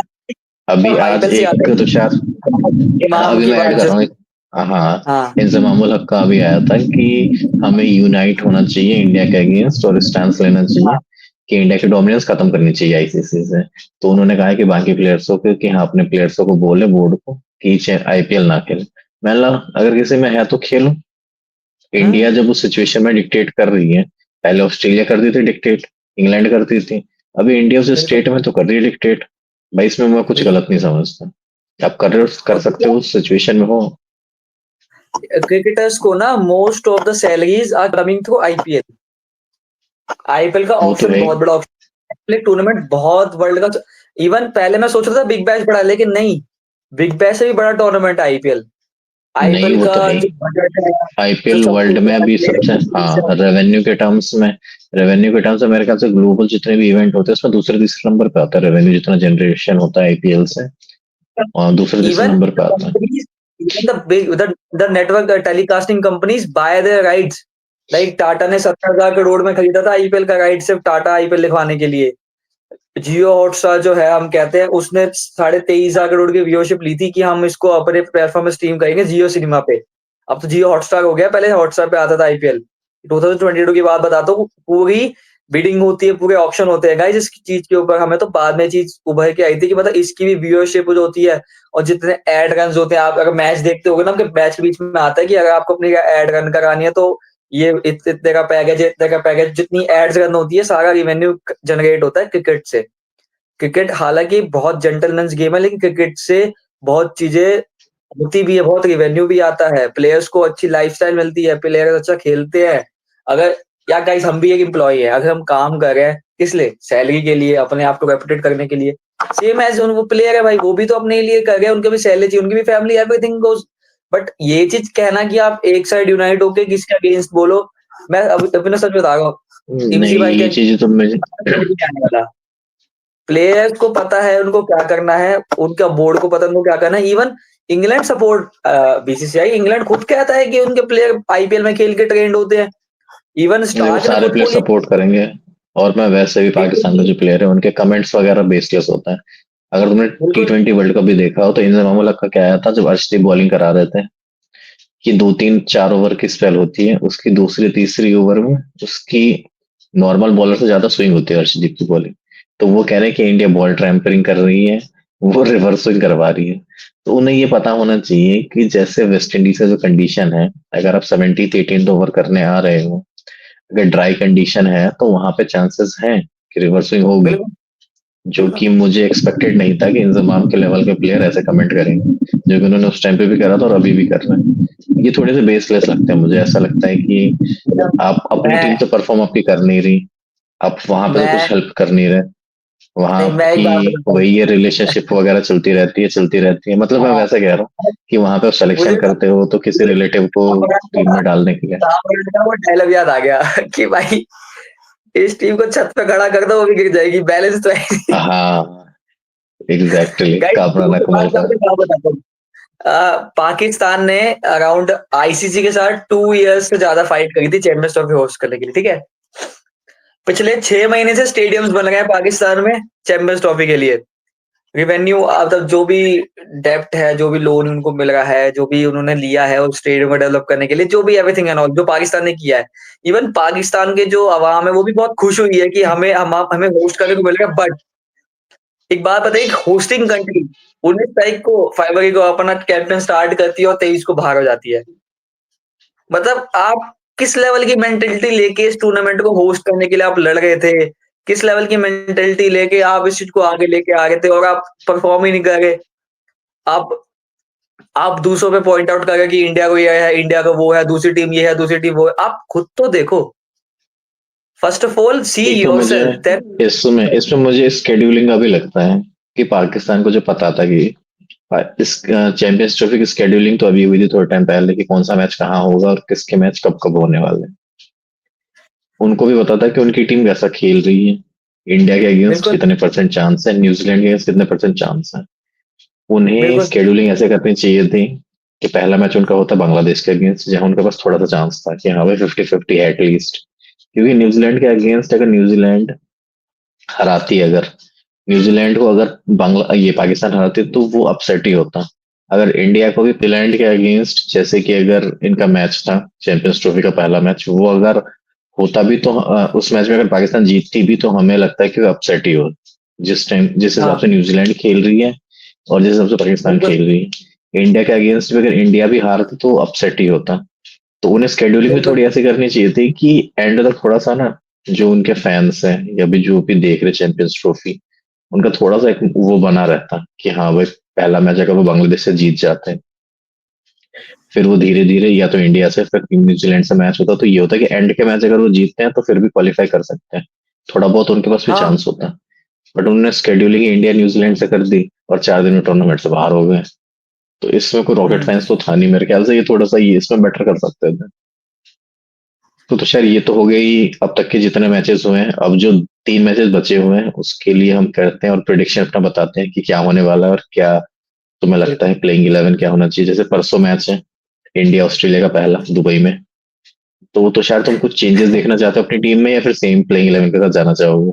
अभी आज आईपीएल से याद एक तो शायद, है हाँ इमाम अभी की मैं ऐड बात कर से। रहा हूँ। हाँ, हाँ, इंजमाम उल हक का अभी आया था कि हमें यूनाइट होना चाहिए इंडिया के अगेंस्ट, और स्टैंड लेना चाहिए हाँ, कि इंडिया की डोमिनेंस खत्म करनी चाहिए आईसीसी से। तो उन्होंने कहा है कि बाकी प्लेयर्सों को, कि हाँ अपने प्लेयर्सों को बोले बोर्ड को कि आईपीएल ना खेले। मैंने लगा अगर किसी में है तो खेलो। हम्म, इंडिया जब उस सिचुएशन में डिक्टेट कर रही है, पहले ऑस्ट्रेलिया करती थी डिक्टेट, इंग्लैंड करती थी, अभी इंडिया उस बिल्कुल, स्टेट में तो कर रही है डिक्टेट। भाई इसमें मैं कुछ बिल्कुल। गलत नहीं समझता। आप कर रहे हो, कर और सकते हो, उस सिचुएशन में हो। क्रिकेटर्स को ना most of the salaries are coming through IPL. IPL का वो तो ऑप्शन है बहुत ही। बड़ा ऑप्शन है, टूर्नामेंट बहुत वर्ल्ड का। इवन पहले मैं सोच रहा था बिग बैश बड़ा है, लेकिन नहीं, बिग बैश से भी बड़ा टूर्नामेंट है आईपीएल। नहीं, आईपीएल वो का तो है ही। जो बजट है, जो आईपीएल सब वर्ल्ड कुछ में अभी सबसे, हाँ, रेवेन्यू के टर्म्स में मेरे ख्याल से ग्लोबल जितने भी इवेंट होते हैं उसमें दूसरे तीसरे नंबर पे आता है रेवेन्यू, जितना जनरेशन होता है आईपीएल से, और दूसरे तीसरे even नंबर पे the आता है। companies, even the network telecasting companies buy their rights. Like Tata ने 70,000 करोड़ में खरीदा था आईपीएल का राइट, सिर्फ टाटा आईपीएल लिखवाने के लिए। जियो हॉटस्टार जो है हम कहते हैं, उसने 23,500 करोड़ की व्यूअरशिप ली थी कि हम इसको अपने प्लेटफॉर्म में स्ट्रीम करेंगे जियो सिनेमा पे। अब तो जियो हॉटस्टार हो गया, पहले हॉटस्टार पे आता था आईपीएल। 2022 की बात बताता हूँ, पूरी बिडिंग होती है, पूरे ऑप्शन होते हैं गाइस इस चीज के ऊपर। हमें तो बाद में चीज उभर के आई थी कि मतलब इसकी भी व्यूअरशिप जो होती है, और जितने एड रन होते हैं, आप अगर मैच देखते होगे ना, मैच के बीच में आता है कि अगर आपको अपनी एड रन करानी है तो ये इतने का पैकेज है, इतने का पैकेज, जितनी एड्स रन होती है सारा रिवेन्यू जनरेट होता है क्रिकेट से। क्रिकेट हालांकि बहुत जेंटलमैन्स गेम है, लेकिन क्रिकेट से बहुत चीजें होती भी है, बहुत रिवेन्यू भी आता है, प्लेयर्स को अच्छी लाइफस्टाइल मिलती है, प्लेयर्स अच्छा खेलते हैं। अगर या गाइस, हम भी एक एम्प्लॉय है, अगर हम काम कर रहे हैं किस लिए, सैलरी के लिए, अपने आप को रेपुटेट करने के लिए। सेम एज वो प्लेयर है भाई, वो भी तो अपने लिए कर रहे हैं, उनके भी सैलरी चाहिए, उनकी भी फैमिली, एवरीथिंग गोज। बट ये चीज कहना कि आप एक साइड यूनाइट होके किसके अगेंस्ट बोलो, मैं अभी अभी ना सच बता रहा हूँ, इमसी नहीं, भाई ये के चीजें तो मुझे, आने वाला। प्लेयर्स को पता है उनको क्या करना है, उनका बोर्ड को पता है उनको क्या करना है। Even England support, BCCI England खुद कहता है कि उनके प्लेयर आईपीएल में खेल के ट्रेंड होते हैं। इवन देखो स्टार्क ने सारे खुद प्लेयर बोली। सपोर्ट करेंगे। और मैं वैसे भी पाकिस्तान के जो प्लेयर है उनके कमेंट्स वगैरह बेसलेस होता है। अगर तुमने टी बिल्कुल, ट्वेंटी वर्ल्ड कप भी देखा हो तो इंजर मामूला का क्या आया था जब अर्शदीप बॉलिंग करा रहे थे, कि 2 3 4 ओवर की स्पेल होती है, उसकी दूसरी तीसरी ओवर में उसकी नॉर्मल बॉलर से ज्यादा स्विंग होती है अर्शदीप की बॉलिंग। तो वो कह रहे हैं कि इंडिया बॉल ट्रैम्परिंग कर रही है, वो रिवर्स स्विंग करवा रही है। तो उन्हें ये पता होना चाहिए कि जैसे वेस्ट इंडीज का जो कंडीशन है, अगर आप 17th 18th ओवर करने आ रहे हो, अगर ड्राई कंडीशन है तो वहां पे चांसेस हैं कि रिवर्स स्विंग होगी। बिल्कुल, जो बिल्कुल। कि मुझे एक्सपेक्टेड नहीं था कि इंजमाम के लेवल के प्लेयर ऐसे कमेंट करेंगे, जो कि उन्होंने उस टाइम पे भी करा था और अभी भी कर रहे हैं। ये थोड़े से बेसलेस लगते हैं, मुझे ऐसा लगता है कि आप अपनी मैं टीम तो परफॉर्म आपकी कर नहीं रही, आप वहां पे तो मैं कुछ हेल्प कर नहीं रहे। वहां नहीं, मैं एक आपकी बात बताता हूँ। वही ये रिलेशनशिप वगैरह चलती रहती है, चलती रहती है। मतलब मैं हाँ, वैसे कह रहा हूँ कि वहां पे आप मुझे सिलेक्शन करते हो तो किसी रिलेटिव को टीम में डालने के लिए। कांवड़ का वो डायलॉग याद आ गया कि भाई इस टीम को छत पे खड़ा कर दो, वो भी गिर जाएगी, बैलेंस तो है। हाँ, एग्जैक्टली, गाइस, कामराना कमाल मैं का। आपको क्या बताता हूँ। पाकिस्तान ने अराउंड आईसीसी के साथ 2 इयर्स से ज्यादा फाइट करी थी चैंपियंस ट्रॉफी होस्ट करने के लिए, ठीक है। पिछले 6 महीने से स्टेडियम्स बन गए हैं पाकिस्तान में चैंपियंस ट्रॉफी के लिए। रिवेन्यू मतलब जो भी डेप्ट है, जो भी लोन उनको मिल रहा है, जो भी उन्होंने लिया है उस स्टेडियम को डेवलप करने के लिए, जो भी एवरीथिंग एंड ऑल जो पाकिस्तान ने किया है। इवन पाकिस्तान के जो अवाम है वो भी बहुत खुश हुई है कि हमें होस्ट करने को मिल रहा है। बट एक बात बताइए, होस्टिंग कंट्री 19 तारीख को फरवरी को अपना कैंपेन स्टार्ट करती है और 23 को बाहर हो जाती है। मतलब आप किस लेवल की मेंटेलिटी लेके इस टूर्नामेंट को होस्ट करने के लिए आप लड़ रहे थे? किस लेवल की मेंटेलिटी लेके आप इस चीज को आगे लेके आ रहे थे और आप परफॉर्म ही नहीं कर रहे। आप आप दूसरों पे पॉइंट आउट कर रहे हैं कि इंडिया को ये है, इंडिया का वो है, दूसरी टीम ये है, दूसरी टीम वो है। आप खुद तो देखो। फर्स्ट ऑफ ऑल सी एक तो मुझे योरसेल्फ देन। इसमें इसमें मुझे स्केड्यूलिंग का भी लगता है कि पाकिस्तान को जो पता था कि इस चैंपियंस ट्रॉफी की स्केड्यूलिंग तो अभी हुई थी थोड़ा टाइम पहले कि कौन सा मैच कहाँ होगा और किसके मैच कब कब होने वाले हैं। उनको भी पता था कि उनकी टीम कैसा खेल रही है, इंडिया के अगेंस्ट बिल्कुल, कितने परसेंट चांस है, न्यूजीलैंड के अगेंस्ट कितने परसेंट चांस है। उन्हें बिल्कुल, स्केड्यूलिंग ऐसे करनी चाहिए थी कि पहला मैच उनका होता बांग्लादेश के अगेंस्ट, जहां उनके पास थोड़ा सा चांस था कि हाँ भाई 50-50 है एटलीस्ट। क्योंकि न्यूजीलैंड के अगेंस्ट अगर न्यूजीलैंड हराती है, अगर न्यूजीलैंड को अगर बांग्ला ये पाकिस्तान हराती तो वो अपसेट ही होता। अगर इंडिया को भी फिनलैंड के अगेंस्ट, जैसे कि अगर इनका मैच था चैंपियंस ट्रॉफी का पहला मैच, वो अगर होता भी तो उस मैच में अगर पाकिस्तान जीतती भी तो हमें लगता है कि वो अपसेट ही हो। जिस हिसाब हाँ, से न्यूजीलैंड खेल रही है और जिस हिसाब से पाकिस्तान बिल्कुल, खेल रही है, इंडिया के अगेंस्ट भी अगर इंडिया भी हारती तो अपसेट ही होता। तो उन्हें स्केड्यूलिंग भी बिल्कुल, थोड़ी ऐसी करनी चाहिए थी कि एंड तक थोड़ा सा ना, जो उनके फैंस हैं या भी जो भी देख रहे चैंपियंस ट्रॉफी, उनका थोड़ा सा एक वो बना रहता कि हाँ भाई पहला मैच अगर वो बांग्लादेश से जीत जाते हैं, फिर वो धीरे धीरे या तो इंडिया से फिर न्यूजीलैंड से मैच होता, तो ये होता कि एंड के मैच अगर वो जीतते हैं तो फिर भी क्वालिफाई कर सकते हैं, थोड़ा बहुत उनके पास भी हाँ, चांस होता है। बट उन्होंने स्केड्यूलिंग इंडिया न्यूजीलैंड से कर दी और 4 दिन में टूर्नामेंट से बाहर हो गए। तो इसमें कोई रॉकेट हम्म। साइंस तो था नहीं मेरे ख्याल से, ये थोड़ा सा ये इसमें बेटर कर सकते थे। तो शायद ये तो हो गई अब तक के जितने मैचेस हुए हैं। अब जो 3 मैचेस बचे हुए हैं उसके लिए हम करते हैं और प्रिडिक्शन अपना बताते हैं कि क्या होने वाला है और क्या तुम्हें लगता बिल्कुल। है प्लेइंग 11 क्या होना चाहिए। जैसे परसों मैच है इंडिया ऑस्ट्रेलिया का पहला दुबई में, तो शायद तुम कुछ चेंजेस देखना चाहते हो अपनी टीम में या फिर सेम प्लेइंग 11 के साथ जाना चाहोगे?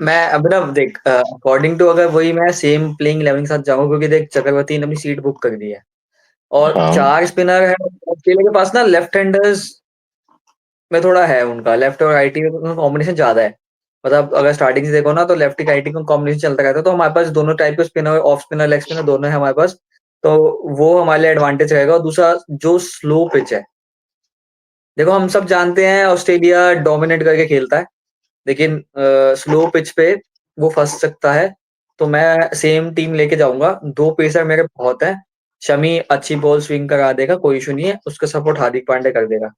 मैं अब ना देख, अकॉर्डिंग टू अगर वही मैं सेम प्लेइंग 11 के साथ जाऊंगा, क्योंकि देख चक्रवर्ती ने अपनी सीट बुक कर दी है और हाँ। 4 स्पिनर है ऑस्ट्रेलिया के पास ना। लेफ्ट हैंडर्स में थोड़ा है उनका, लेफ्ट और राइटी में कॉम्बिनेशन ज्यादा है। मतलब अगर स्टार्टिंग से देखो ना तो लेफ्टी राइटी का कॉम्बिनेशन चलता रहता है, तो हमारे पास दोनों टाइप के spinner, off spinner leg spinner दोनों है हमारे पास। तो वो हमारे लिए एडवांटेज रहेगा। और दूसरा, जो स्लो पिच है, देखो हम सब जानते हैं ऑस्ट्रेलिया डोमिनेट करके खेलता है, लेकिन स्लो पिच पे वो फंस सकता है। तो मैं सेम टीम लेके जाऊंगा। 2 पेसर मेरे बहुत है। शमी अच्छी बॉल स्विंग करा देगा, कोई इशू नहीं है, उसका सपोर्ट हार्दिक पांडे कर देगा।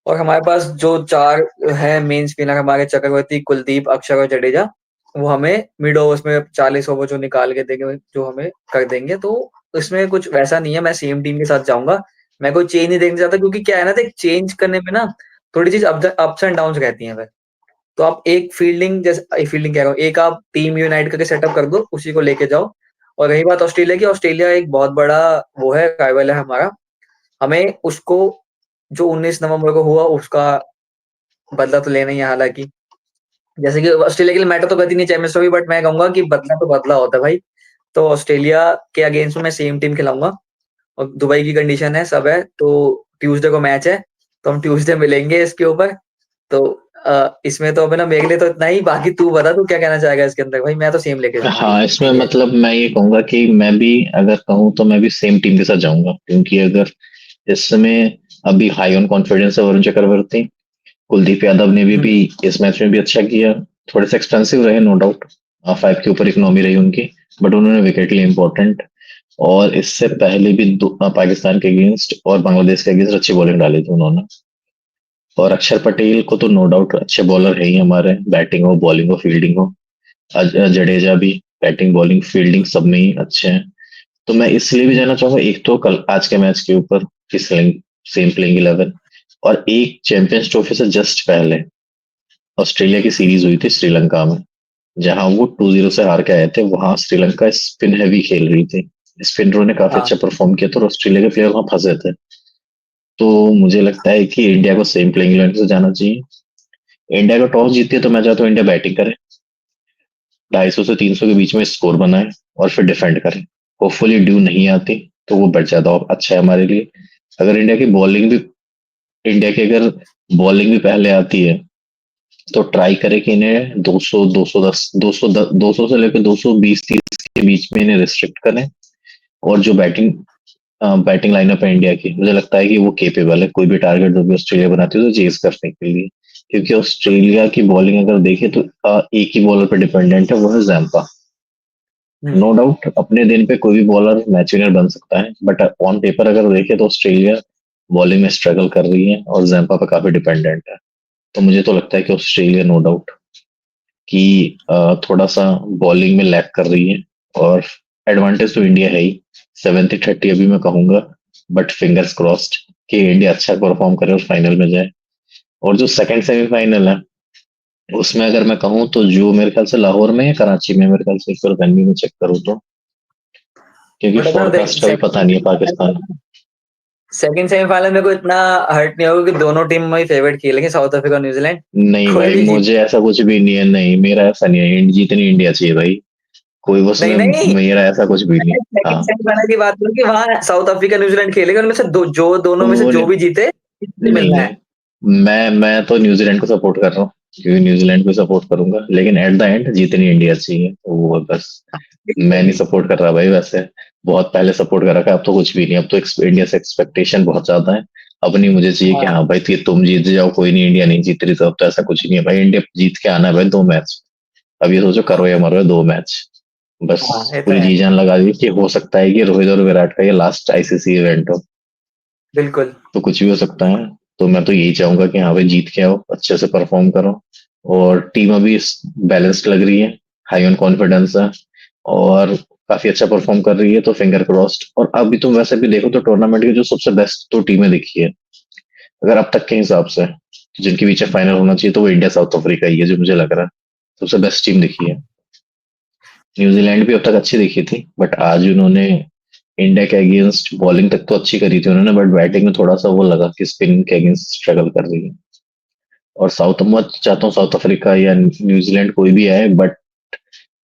और हमारे पास जो 4 है मेन स्पिनर हमारे, चक्रवर्ती, कुलदीप, अक्षर और जडेजा, वो हमें मिड ओवर्स में 40 ओवर जो निकाल के देंगे, जो हमें कर देंगे। तो इसमें कुछ वैसा नहीं है, मैं सेम टीम के साथ जाऊंगा। मैं कोई चेंज नहीं देखना चाहता, क्योंकि क्या है ना, देख चेंज करने में ना थोड़ी चीज अप्स एंड डाउन रहती हैं। तो आप एक फील्डिंग, जैसे फील्डिंग कह रहा हूँ, एक आप टीम यूनाइट करके सेटअप कर दो, उसी को लेके जाओ। और रही बात ऑस्ट्रेलिया की, ऑस्ट्रेलिया एक बहुत बड़ा वो है, राइवल है हमारा। हमें उसको, जो 19 नवंबर को हुआ उसका बदला तो लेना ही है। हालांकि जैसे कि ऑस्ट्रेलिया के लिए मैटर तो करती नहीं चैंपियंस ट्रॉफी, बट मैं कहूंगा कि बदला तो बदला होता है भाई। तो ऑस्ट्रेलिया के अगेंस्ट में मैं सेम टीम खिलाऊंगा। और दुबई की कंडीशन है, सब है, तो ट्यूसडे को मैच है। तो हम ट्यूसडे मिलेंगे इसके ऊपर। तो इसमें तो अभी ना मेरे लिए तो इतना ही। बाकी तू बता, तू क्या कहना चाहेगा इसके अंदर? भाई मैं तो सेम लेके जाऊंगा टीम हाँ, इसमें ठीक है। मतलब मैं ये कहूंगा कि मैं भी अगर कहूँ तो मैं भी सेम टीम के साथ जाऊंगा, क्योंकि अगर इस समय अभी हाई ऑन कॉन्फिडेंस है वरुण चक्रवर्ती, कुलदीप यादव ने भी हम्म। इस मैच में भी अच्छा किया। थोड़े से एक्सपेंसिव रहे नो डाउट, 5 के ऊपर इकोनॉमी रही उनकी, बट उन्होंने विकेट लिए इंपॉर्टेंट। और इससे पहले भी पाकिस्तान के अगेंस्ट और बांग्लादेश के अगेंस्ट अच्छी बॉलिंग डाली थी उन्होंने। और अक्षर पटेल को तो नो डाउट अच्छे बॉलर है ही हमारे, बैटिंग हो बॉलिंग हो फील्डिंग हो। जडेजा भी बैटिंग बॉलिंग फील्डिंग सब में ही अच्छे हैं। तो मैं इसलिए भी जाना चाहूंगा, एक तो कल आज के मैच के ऊपर कि सेम प्लेइंग 11, और एक चैंपियंस ट्रॉफी से जस्ट पहले ऑस्ट्रेलिया की सीरीज हुई थी श्रीलंका में, जहां वो 2-0 से हार के आए थे। वहां श्रीलंका स्पिन हैवी खेल रही थी, स्पिनरों ने काफी हाँ, अच्छा परफॉर्म किया था और ऑस्ट्रेलिया के प्लेयर वहां फंसे थे। तो मुझे लगता है कि इंडिया को सेम प्लेइंग 11 से जाना चाहिए। इंडिया का टॉस जीतती है तो मैं चाहता हूँ इंडिया बैटिंग करे, 250 से 300 के बीच में स्कोर बनाए और फिर डिफेंड करे। होपफुली ड्यू नहीं आती तो वो बढ़ जाता और अच्छा है हमारे लिए। अगर इंडिया की अगर बॉलिंग भी पहले आती है तो ट्राई करे कि इन्हें 200 210 200 से लेकर 220-30 के बीच में इन्हें रिस्ट्रिक्ट करें। और जो बैटिंग लाइनअप है इंडिया की, मुझे लगता है कि वो केपेबल है कोई भी टारगेट जो भी ऑस्ट्रेलिया बनाती है तो चेज करने के लिए। क्योंकि ऑस्ट्रेलिया की बॉलिंग अगर देखें तो एक ही बॉलर पे डिपेंडेंट है, वो है जैम्पा। हम्म। नो डाउट अपने दिन पे कोई भी बॉलर मैच विनर बन सकता है, बट ऑन पेपर अगर देखें तो ऑस्ट्रेलिया बॉलिंग में स्ट्रगल कर रही है और जैम्पा पे काफी डिपेंडेंट है। तो मुझे तो लगता है कि ऑस्ट्रेलिया नो डाउट कि थोड़ा सा बॉलिंग में लैग कर रही है। और एडवांटेज तो इंडिया है ही, 70-30 अभी मैं कहूंगा, बट फिंगर्स क्रॉस्ड कि इंडिया अच्छा परफॉर्म करे और फाइनल में जाए। और जो सेकंड सेमीफाइनल है उसमें अगर मैं कहूँ तो जो मेरे ख्याल से लाहौर में या कराची में, मेरे ख्याल से एक बार वेन्यू में चेक करूँ तो, क्योंकि बट अगर देख फोरकास्ट का भी पता नहीं है पाकिस्तान। सेकंड सेमीफाइनल में कोई इतना हर्ट नहीं होगा कि दोनों टीम में फेवरेट खेलेंगे, साउथ अफ्रीका और न्यूजीलैंड। नहीं कोई भाई, भी जीत। मुझे ऐसा कुछ भी नहीं है, नहीं मेरा ऐसा नहीं है, जीतनी इंडिया चाहिए भाई, कोई नहीं उसमें नहीं, मेरा ऐसा कुछ भी नहीं। सेकंड हाँ। सेमीफाइनल की बात करूँ कि वहां साउथ अफ्रीका न्यूजीलैंड खेलेगा, उनमें से दोनों में से वो जो भी जीते नहीं मिलना है। नहीं, मैं तो न्यूजीलैंड को सपोर्ट कर रहा हूँ, क्योंकि न्यूजीलैंड को सपोर्ट करूंगा, लेकिन एट द एंड जीतनी इंडिया चाहिए, तो वो बस। मैं नहीं सपोर्ट कर रहा भाई वैसे, बहुत पहले सपोर्ट कर रखा है, अब तो कुछ भी नहीं, अब तो इंडिया से एक्सपेक्टेशन बहुत ज्यादा है। अब नहीं मुझे चाहिए कि हाँ हाँ भाई तुम जीत जाओ, कोई नहीं इंडिया नहीं जीत रही, तो अब तो ऐसा कुछ नहीं है भाई, इंडिया जीत के आना है भाई 2 मैच। अब ये सोचो करो या मरो, 2 मैच बस। हाँ, ये तो पूरी है। जी जान लगा दी कि हो सकता है कि रोहित और विराट का ये लास्ट आईसीसी इवेंट हो, बिल्कुल। तो कुछ भी हो सकता है। तो मैं तो यही चाहूंगा कि हाँ भाई जीत के आओ, अच्छे से परफॉर्म करो। और टीम अभी बैलेंस्ड लग रही है, हाई ऑन कॉन्फिडेंस है, और काफी अच्छा परफॉर्म कर रही है, तो फिंगर क्रॉस्ड। और अभी तुम वैसे भी देखो तो टूर्नामेंट की जो सबसे बेस्ट तो टीमें दिखी है अगर अब तक के हिसाब से, जिनके बीच में फाइनल होना चाहिए, तो वो इंडिया साउथ अफ्रीका ही है जो मुझे लग रहा है सबसे बेस्ट टीम दिखी है। न्यूजीलैंड भी अब तक अच्छी दिखी थी, बट आज उन्होंने इंडिया के अगेंस्ट बॉलिंग तक तो अच्छी करी थी उन्होंने, बट बैटिंग में थोड़ा सा वो लगा कि स्पिन के अगेंस्ट स्ट्रगल कर रही है। और मैं चाहता हूँ साउथ अफ्रीका या न्यूजीलैंड कोई भी आए, बट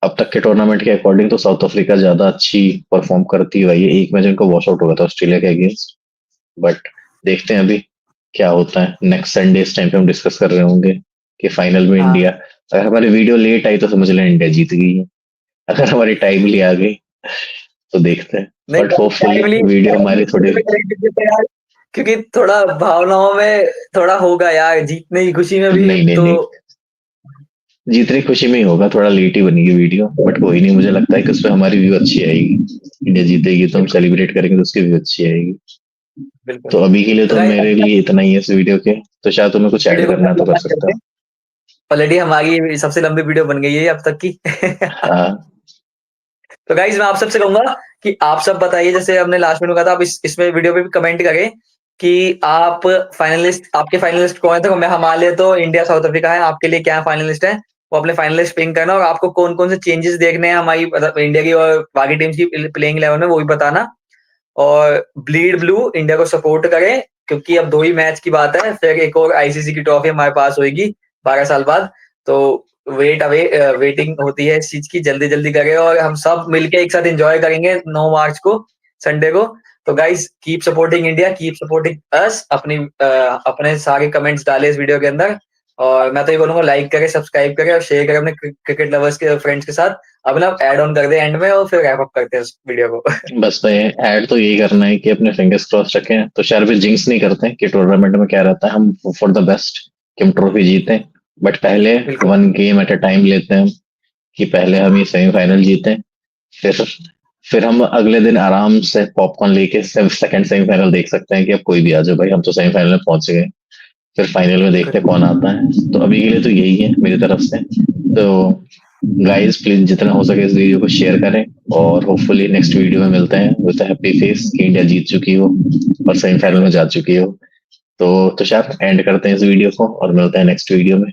अब तक के टूर्नामेंट के अकॉर्डिंग तो साउथ अफ्रीका ज्यादा अच्छी परफॉर्म करती हुई है। एक मैच उनका वॉश आउट हो गया था ऑस्ट्रेलिया के अगेंस्ट, बट देखते हैं अभी क्या होता है। नेक्स्ट संडे इस टाइम पे हम डिस्कस कर रहे होंगे कि फाइनल में हाँ इंडिया, अगर हमारी वीडियो लेट आई तो समझ लें इंडिया जीत गई है, अगर हमारी टाइमली आ गई तो देखते हैं। नहीं, बट होपफुली टाइमली वीडियो हमारी थोड़ी, यार, क्योंकि थोड़ा भावनाओं में थोड़ा होगा यार, जीतने की खुशी में भी नहीं नहीं तो। नहीं, जीतने की खुशी में ही होगा, थोड़ा लेट ही बनेगी वीडियो, बट कोई नहीं, मुझे लगता है कि उसमें हमारी व्यू अच्छी आएगी। इंडिया जीतेगी तो हम बिल्कुल सेलिब्रेट करेंगे तो उसकी व्यू अच्छी आएगी। बिल्कुल। तो अभी के लिए तो तो गाइस मेरे लिए इतना ही है इस वीडियो के, तो शायद तुम्हें कुछ ऐड वीडियो को करना है तो कर बात सकता करते हो। हैं। ऑलरेडी हमारी सबसे लंबी वीडियो बन गई है अब तक की। हाँ। तो गाइस मैं आप सबसे कहूंगा कि आप सब बताइए, जैसे हमने लास्ट में कहा था, आप इसमें वीडियो पे भी कमेंट करें कि आप फाइनलिस्ट, आपके फाइनलिस्ट कौन है। तो मैं, हमारे लिए तो इंडिया साउथ अफ्रीका है, आपके लिए क्या फाइनलिस्ट है वो अपने फाइनलिस्ट पिंक करना, और आपको कौन कौन से चेंजेस देखने हैं हमारी, मतलब इंडिया की और बाकी टीम्स की प्लेइंग 11 में, वो भी बताना। और ब्लीड ब्लू इंडिया को सपोर्ट करें, क्योंकि अब 2 ही मैच की बात है, फिर एक और आईसीसी की ट्रॉफी हमारे पास होगी 12 साल बाद। तो वेटिंग होती है इस चीज की, जल्दी जल्दी करें और हम सब मिलके एक साथ एंजॉय करेंगे 9 मार्च को, संडे को। तो guys keep supporting India, keep supporting us. अपने सारे कमेंट्स डाले इस वीडियो के अंदर। और मैं तो ये बोलूंगा, लाइक करें, सब्सक्राइब करें और शेयर करें अपने क्रिकेट लवर्स के फ्रेंड्स के साथ। अब ना ऐड ऑन कर दे एंड में, और फिर रैप अप करते हैं उस वीडियो को। बस भाई ऐड तो यही करना है कि अपने फिंगर्स क्रॉस रखें, तो शायद भी जिंक्स नहीं करते कि टूर्नामेंट में क्या रहता है, हम फॉर द बेस्ट कि हम ट्रॉफी जीतें, बट पहले बिल्कुल one game at a time लेते हैं हम, कि पहले हम ये सेमीफाइनल जीतें, फिर फिर हम अगले दिन आराम से पॉपकॉर्न लेके सेकंड सेमीफाइनल देख सकते हैं कि अब कोई भी आ जाए भाई, हम तो सेमीफाइनल में पहुंच गए, फिर फाइनल में देखते बिल्कुल। हैं कौन आता है। तो अभी के लिए तो यही है मेरी तरफ से। तो गाइस प्लीज जितना हो सके इस वीडियो को शेयर करें, और होपफुली नेक्स्ट वीडियो में मिलते हैं विद हैप्पी फेस कि इंडिया जीत चुकी हो और सेमीफाइनल में जा चुकी हो। तो तुषार एंड करते हैं इस वीडियो को और मिलते हैं नेक्स्ट वीडियो में।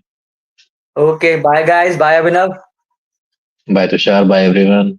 Okay bye guys, bye Abhinav. Bye Tushar, bye everyone.